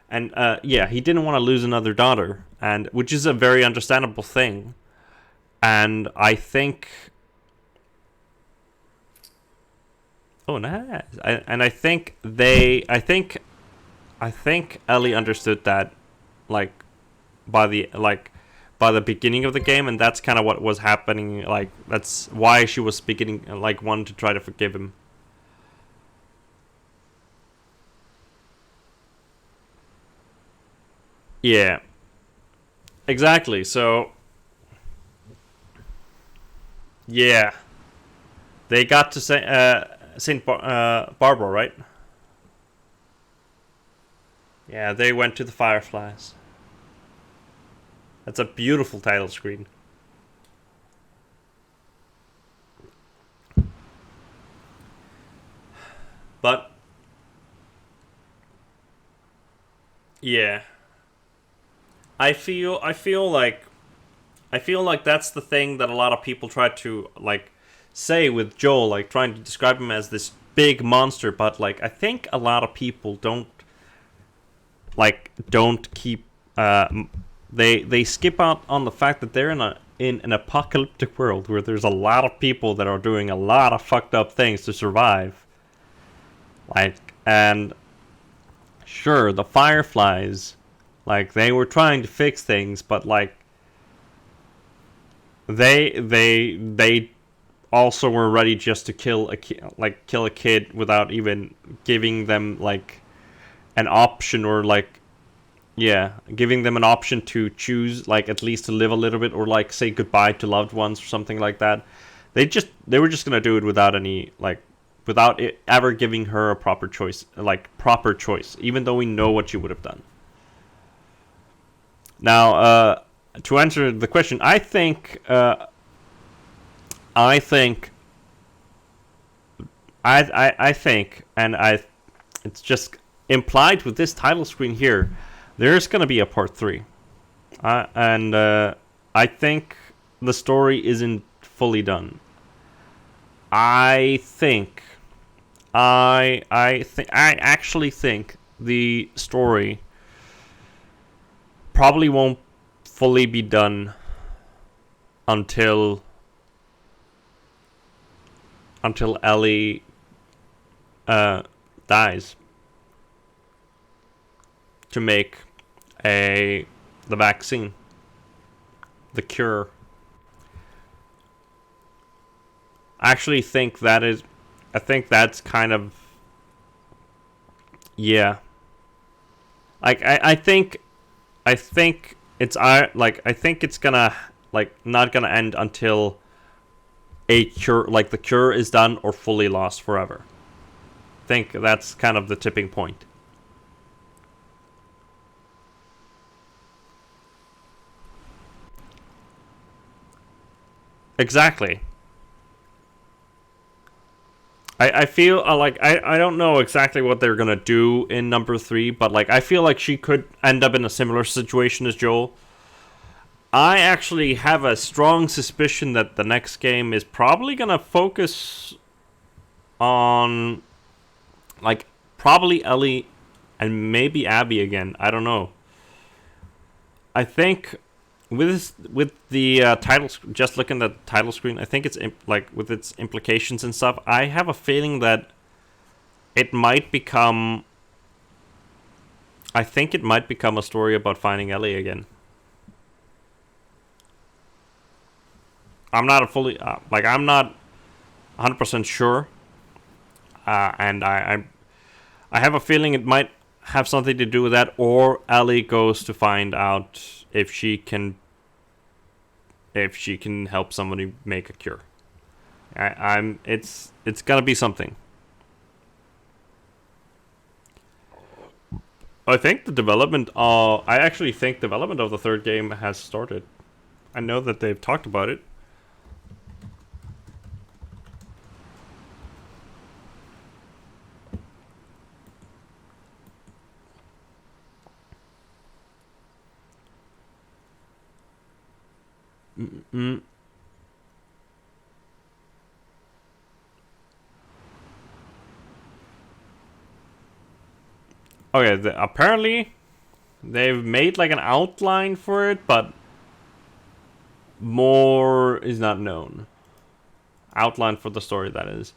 And yeah, he didn't want to lose another daughter, and which is a very understandable thing. And I think, nice. I think Ellie understood that, like, by the beginning of the game, and that's kind of what was happening. Like, that's why she was beginning, like, wanting to try to forgive him. Yeah, exactly. So, yeah, they got to say Barbara, right? Yeah, they went to the Fireflies. That's a beautiful title screen. But yeah, I feel like that's the thing that a lot of people try to, like, say with Joel, like trying to describe him as this big monster, but like I think a lot of people don't keep they skip out on the fact that they're in an apocalyptic world where there's a lot of people that are doing a lot of fucked up things to survive. Like, and sure, the Fireflies, like, they were trying to fix things, but like they also were ready just to kill a kid without even giving them like an option, or like, yeah, giving them an option to choose, like, at least to live a little bit, or like say goodbye to loved ones or something like that. They were just gonna do it without any, like, without it ever giving her a proper choice, even though we know what she would have done. Now, to answer the question, I think, it's just implied with this title screen here, there's gonna be a part 3, and I think the story isn't fully done. I actually think the story probably won't fully be done until Ellie dies to make the vaccine, the cure. I actually think that's kind of, yeah. Like, I think it's gonna, like, not gonna end until a cure, like the cure is done or fully lost forever. I think that's kind of the tipping point. Exactly. I feel like I don't know exactly what they're gonna do in number 3, but like I feel like she could end up in a similar situation as Joel. I actually have a strong suspicion that the next game is probably gonna focus on, like, probably Ellie and maybe Abby again. I don't know. I think with the title, just looking at the title screen, I think it's like with its implications and stuff, I have a feeling that it might become. I think it might become a story about finding Ellie again. I'm not fully I'm not 100% sure, and I have a feeling it might have something to do with that, or Ellie goes to find out if she can help somebody make a cure. It's gotta be something. I think the development. I actually think development of the third game has started. I know that they've talked about it. Mm. Okay, apparently they've made like an outline for it, but more is not known. Outline for the story, that is.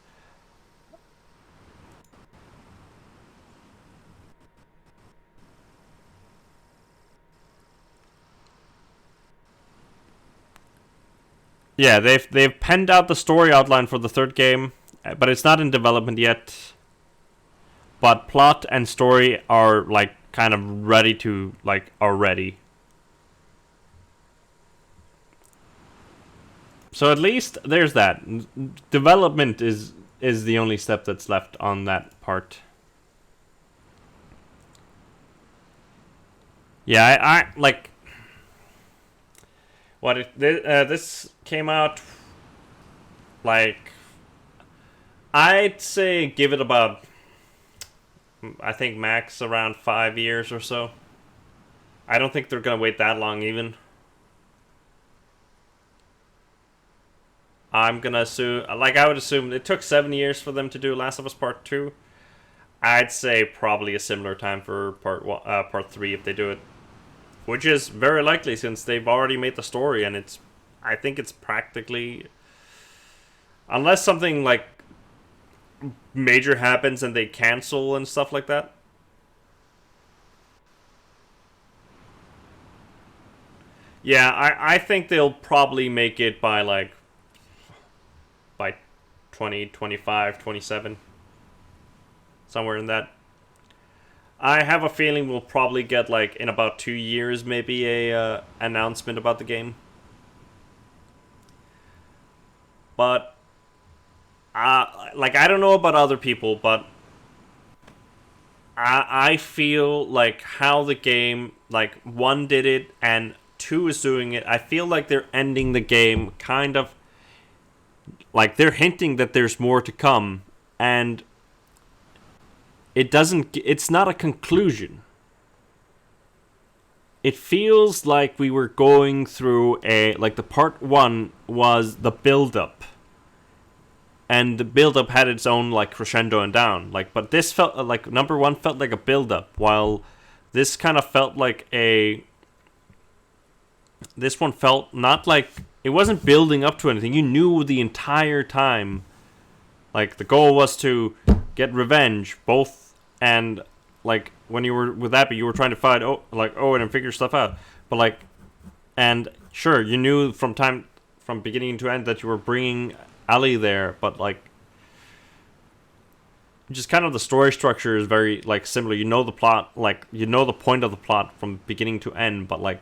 Yeah, they've penned out the story outline for the third game, but it's not in development yet. But plot and story are like kind of ready to are ready. So at least there's that. Development is the only step that's left on that part. Yeah, I like what this came out like I'd say give it about I think max around 5 years or so. I don't think they're gonna wait that long even. I'm gonna assume, like I would assume it took 7 years for them to do Last of Us Part 2. I'd say probably a similar time for Part 3 if they do it. Which is very likely since they've already made the story and I think it's practically, unless something like major happens and they cancel and stuff like that. Yeah, I think they'll probably make it by 2025, 27. Somewhere in that. I have a feeling we'll probably get in about 2 years maybe a announcement about the game. But I don't know about other people, but I feel like how the game 1 did it and 2 is doing it. I feel like they're ending the game kind of they're hinting that there's more to come, and it's not a conclusion. It feels like we were going through the part 1 was the build-up. And the build-up had its own crescendo and down. But this felt number 1 felt like a build-up, while this kind of felt like this one felt not it wasn't building up to anything. You knew the entire time. The goal was to get revenge, both, and when you were with Abby, you were trying to fight Owen and figure stuff out. But and sure, you knew from beginning to end that you were bringing Ellie there, but just kind of the story structure is very similar. You know the plot, you know the point of the plot from beginning to end, but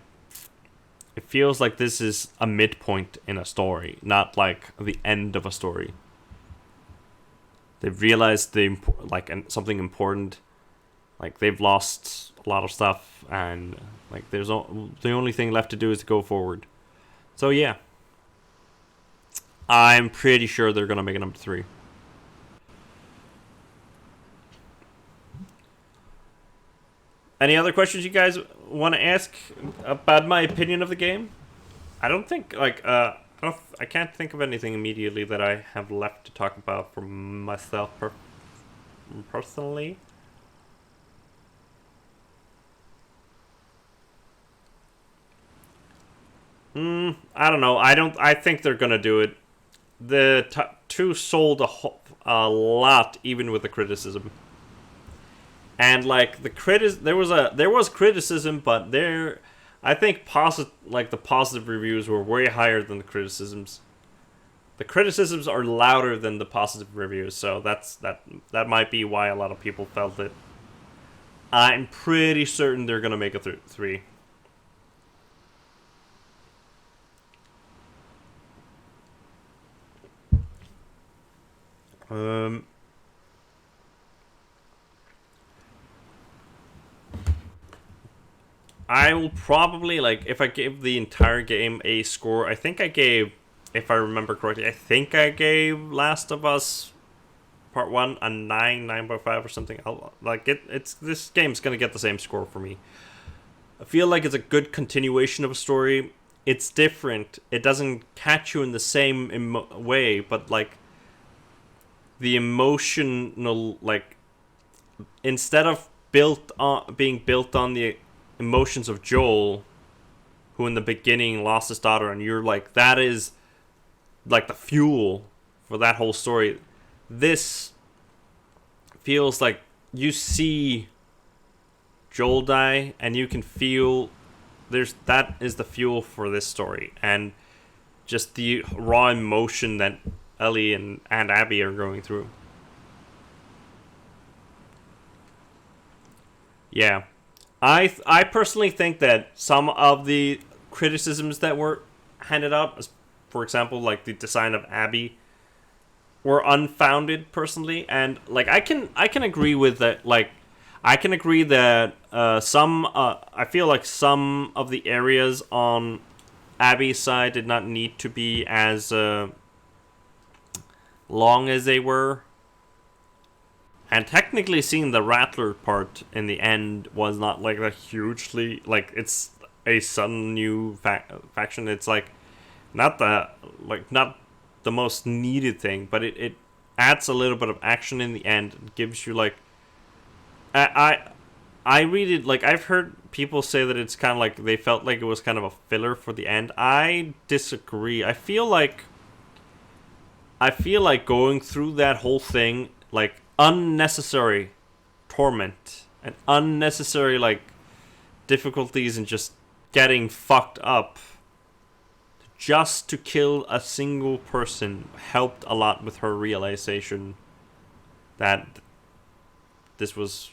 it feels like this is a midpoint in a story, not the end of a story. They've realized something important. They've lost a lot of stuff, and there's the only thing left to do is to go forward. So yeah, I'm pretty sure they're gonna make a number 3. Any other questions you guys want to ask about my opinion of the game? I don't think I can't think of anything immediately that I have left to talk about for myself personally. I don't know. I think they're gonna do it. The 2 sold a lot, even with the criticism. And there was criticism, but I think the positive reviews were way higher than the criticisms. The criticisms are louder than the positive reviews, so that might be why a lot of people felt it. I'm pretty certain they're gonna make a 3. I will probably, if I gave the entire game a score, I think I gave, if I remember correctly, I think I gave Last of Us Part 1 a 9.5 or something. This game's gonna get the same score for me. I feel like it's a good continuation of a story. it's different. It doesn't catch you in the same way, but like the emotional, like instead of being built on the emotions of Joel, who in the beginning lost his daughter, and you're like, that is like the fuel for that whole story. This feels like you see Joel die, and you can feel that is the fuel for this story, and just the raw emotion that Ellie and Aunt Abby are going through. Yeah, I personally think that some of the criticisms that were handed out, for example, like the design of Abby, were unfounded personally, and like I can agree with that. Like I can agree that I feel like some of the areas on Abby's side did not need to be as long as they were. And technically seeing the Rattler part in the end was not like a hugely, like it's a sudden new faction. It's like not the most needed thing, but it adds a little bit of action in the end. It gives you like I read it, like I've heard people say that it's kind of like they felt like it was kind of a filler for the end. I disagree. I feel like going through that whole thing, like unnecessary torment and unnecessary like difficulties and just getting fucked up just to kill a single person, helped a lot with her realization that this is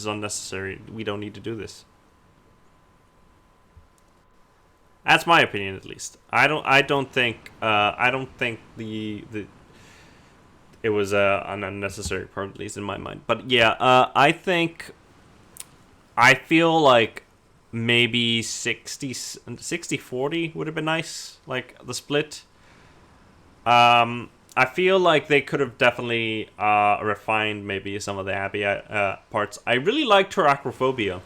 unnecessary. We don't need to do this. That's my opinion, at least. I don't think it was an unnecessary part, at least in my mind. But yeah, I feel like maybe 60-40 would have been nice, like the split. I feel like they could have definitely refined maybe some of the Abby parts. I really liked her acrophobia.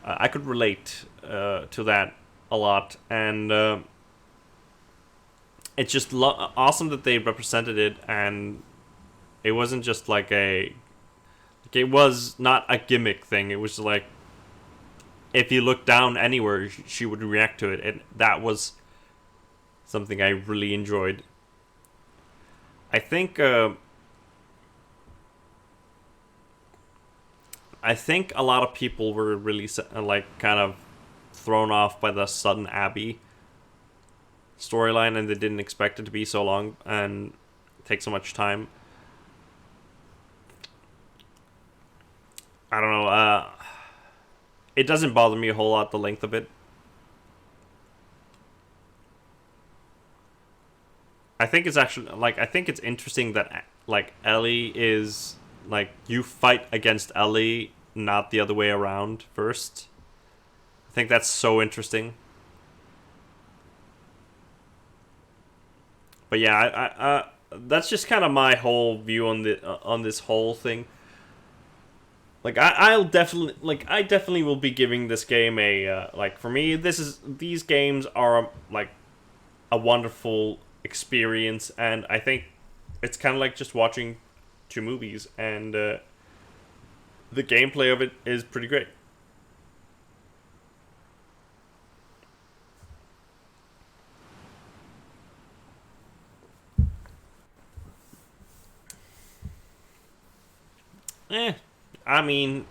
I could relate to that a lot, and it's just awesome that they represented it, and it wasn't just like it was not a gimmick thing. It was like if you look down anywhere, she would react to it, and that was something I really enjoyed. I think a lot of people were really like kind of thrown off by the sudden Abby storyline, and they didn't expect it to be so long and take so much time. I don't know. It doesn't bother me a whole lot, the length of it. I think it's actually I think it's interesting that like Ellie is like you fight against Ellie, not the other way around first. I think that's so interesting. But yeah, I that's just kind of my whole view on this whole thing. Like I definitely will be giving this game a like, for me these games are like a wonderful experience, and I think it's kind of like just watching two movies, and the gameplay of it is pretty great. I mean,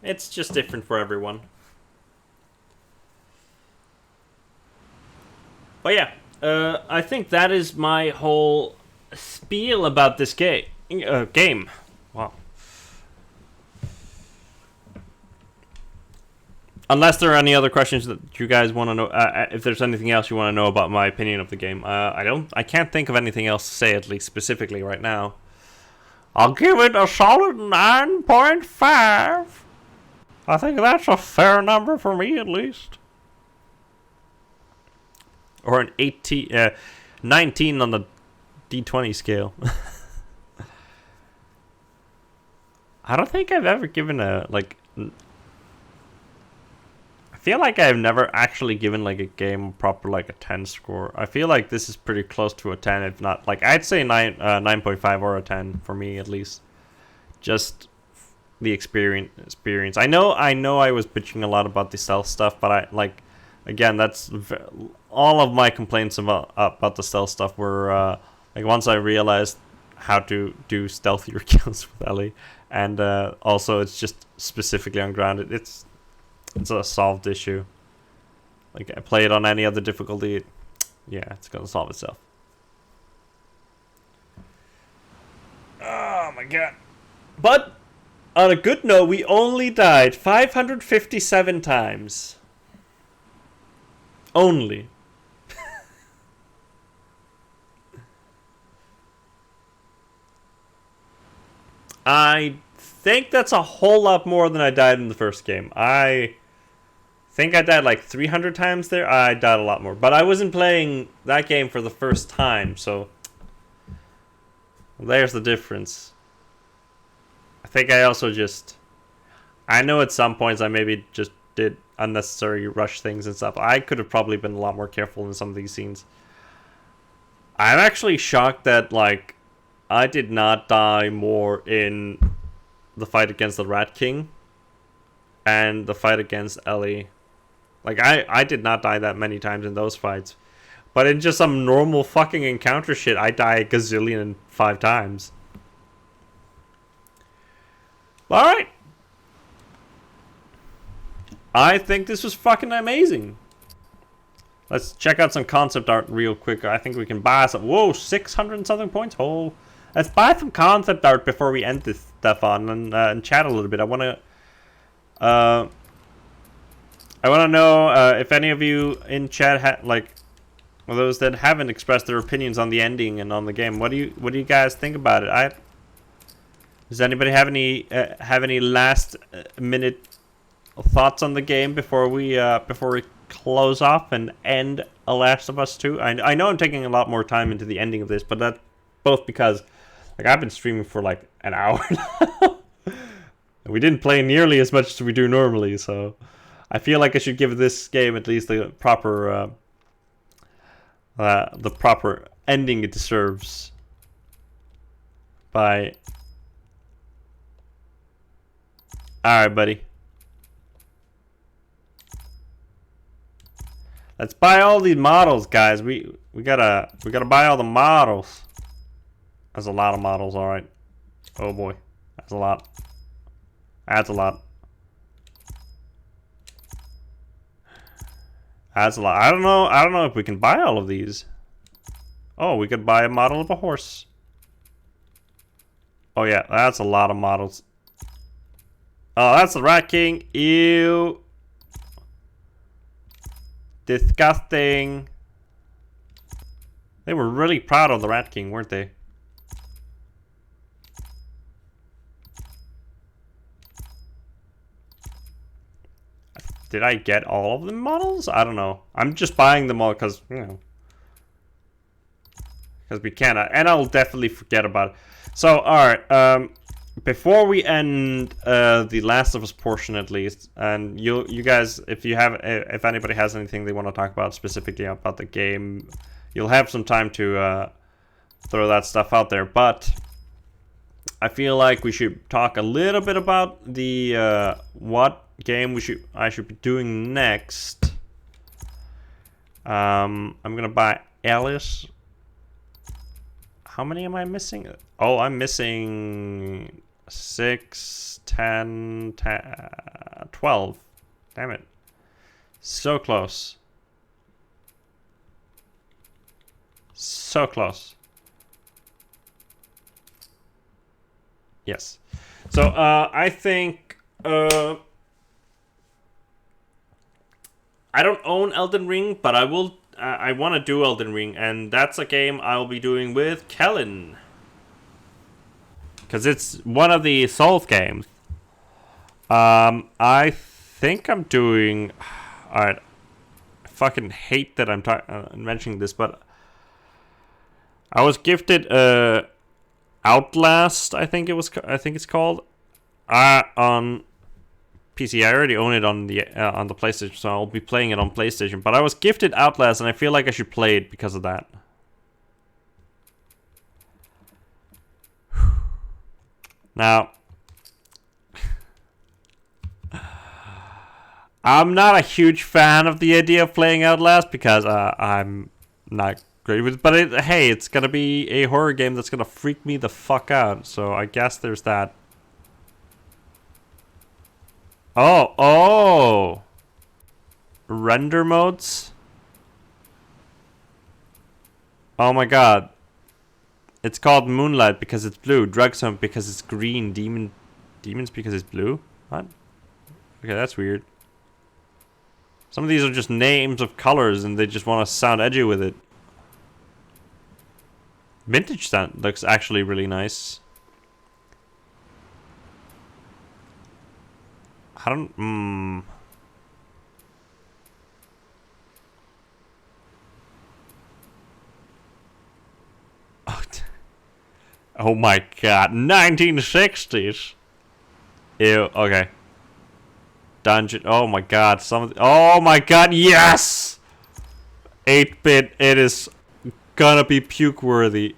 it's just different for everyone. But yeah, I think that is my whole spiel about this game. Wow. Unless there are any other questions that you guys want to know, if there's anything else you want to know about my opinion of the game, I can't think of anything else to say, at least specifically right now. I'll give it a solid 9.5. I think that's a fair number for me, at least. Or an 19 on the D20 scale. I don't think I've ever given a, like... I feel like I've never actually given, like, a game proper, like, a 10 score. I feel like this is pretty close to a 10, if not... Like, I'd say 9.5 or a 10, for me, at least. Just the experience. I know I was bitching a lot about the stealth stuff, but I, like... Again, that's... all of my complaints about the stealth stuff were, like, once I realized how to do stealthier kills with Ellie. And also, it's just specifically on grounded. It's a solved issue. Like, I play it on any other difficulty, yeah, it's gonna solve itself. Oh my god. But, on a good note, we only died 557 times. Only. I think that's a whole lot more than I died in the first game. I think I died like 300 times there. I died a lot more. But I wasn't playing that game for the first time, so there's the difference. I think I also just... I know at some points I maybe just did unnecessary rush things and stuff. I could have probably been a lot more careful in some of these scenes. I'm actually shocked that, like, I did not die more in the fight against the Rat King and the fight against Ellie. Like, I did not die that many times in those fights. But in just some normal fucking encounter shit, I die a gazillion 5 times. Alright. I think this was fucking amazing. Let's check out some concept art real quick. I think we can buy some... Whoa, 600 and something points? Oh... Let's buy some concept art before we end this stuff on and chat a little bit. I want to know if any of you in chat or those that haven't expressed their opinions on the ending and on the game. What do you guys think about it? Does anybody have any last minute thoughts on the game before we close off and end A Last of Us 2? I know I'm taking a lot more time into the ending of this, but that's both because, like, I've been streaming for like an hour now. We didn't play nearly as much as we do normally, so I feel like I should give this game at least the proper ending it deserves. By... Alright, buddy. Let's buy all these models, guys. We gotta buy all the models. That's a lot of models, alright. Oh boy. That's a lot. That's a lot. That's a lot. I don't know if we can buy all of these. Oh, we could buy a model of a horse. Oh yeah, that's a lot of models. Oh, that's the Rat King. Ew. Disgusting. They were really proud of the Rat King, weren't they? Did I get all of the models? I don't know. I'm just buying them all because, you know. Because we can. And I'll definitely forget about it. So, alright. Before we end the Last of Us portion, at least, and you guys, if anybody has anything they want to talk about specifically about the game, you'll have some time to throw that stuff out there. But I feel like we should talk a little bit about the what game I should be doing next. I'm gonna buy Alice. How many am I missing? Oh, I'm missing 6, 10, 12. Damn it. So close. So close. Yes. So, I think... I don't own Elden Ring, but I will... I want to do Elden Ring, and that's a game I'll be doing with Kellen. Because it's one of the Souls games. I think I'm doing... Alright. I fucking hate that I'm mentioning this, but I was gifted Outlast. I think it's called on PC. I already own it on the PlayStation, so I'll be playing it on PlayStation. But I was gifted Outlast, and I feel like I should play it because of that. Now, I'm not a huge fan of the idea of playing Outlast because I'm not great with it. But hey, it's gonna be a horror game that's gonna freak me the fuck out. So I guess there's that. Oh! Render modes? Oh my god. It's called Moonlight because it's blue, Drug Zone because it's green, Demons because it's blue? What? Okay, that's weird. Some of these are just names of colors and they just want to sound edgy with it. Vintage sound looks actually really nice. I don't... Oh my god, 1960s! Ew, okay. Dungeon, oh my god, oh my god, yes! 8-bit, it is gonna be puke-worthy.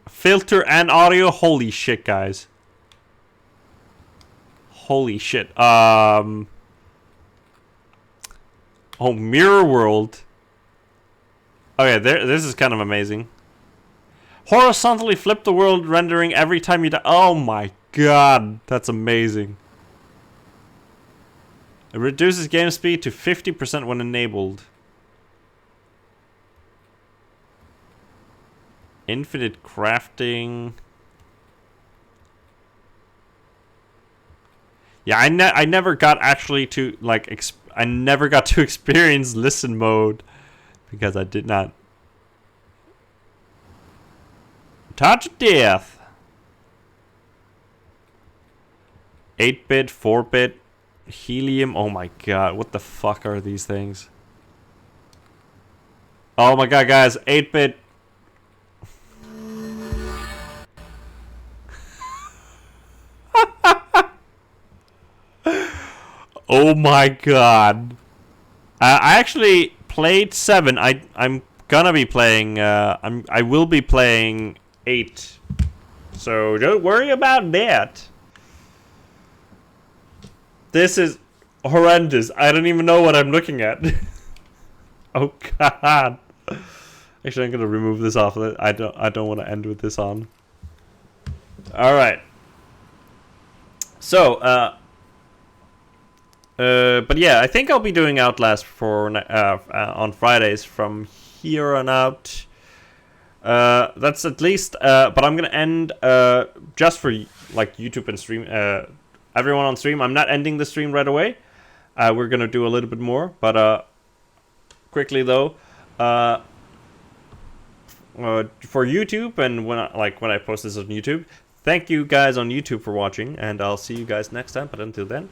Filter and audio, holy shit, guys. Holy shit, oh, Mirror World. Okay, this is kind of amazing. Horizontally flip the world, rendering every time you die. Oh my god, that's amazing. It reduces game speed to 50% when enabled. Infinite crafting. Yeah, I never got actually to like I never got to experience listen mode because I did not. Touch of Death. 8-bit, 4-bit, helium. Oh my god, what the fuck are these things? Oh my god, guys, 8-bit. Oh my god. I actually played 7. I'm gonna be playing I will be playing 8. So don't worry about that. This is horrendous. I don't even know what I'm looking at. Oh god. Actually, I'm gonna remove this off. I don't want to end with this on. All right. So, but yeah, I think I'll be doing Outlast for on Fridays from here on out. That's at least. But I'm gonna end just for like YouTube and stream. Everyone on stream. I'm not ending the stream right away. We're gonna do a little bit more, but quickly though. For YouTube and when I post this on YouTube. Thank you guys on YouTube for watching, and I'll see you guys next time. But until then.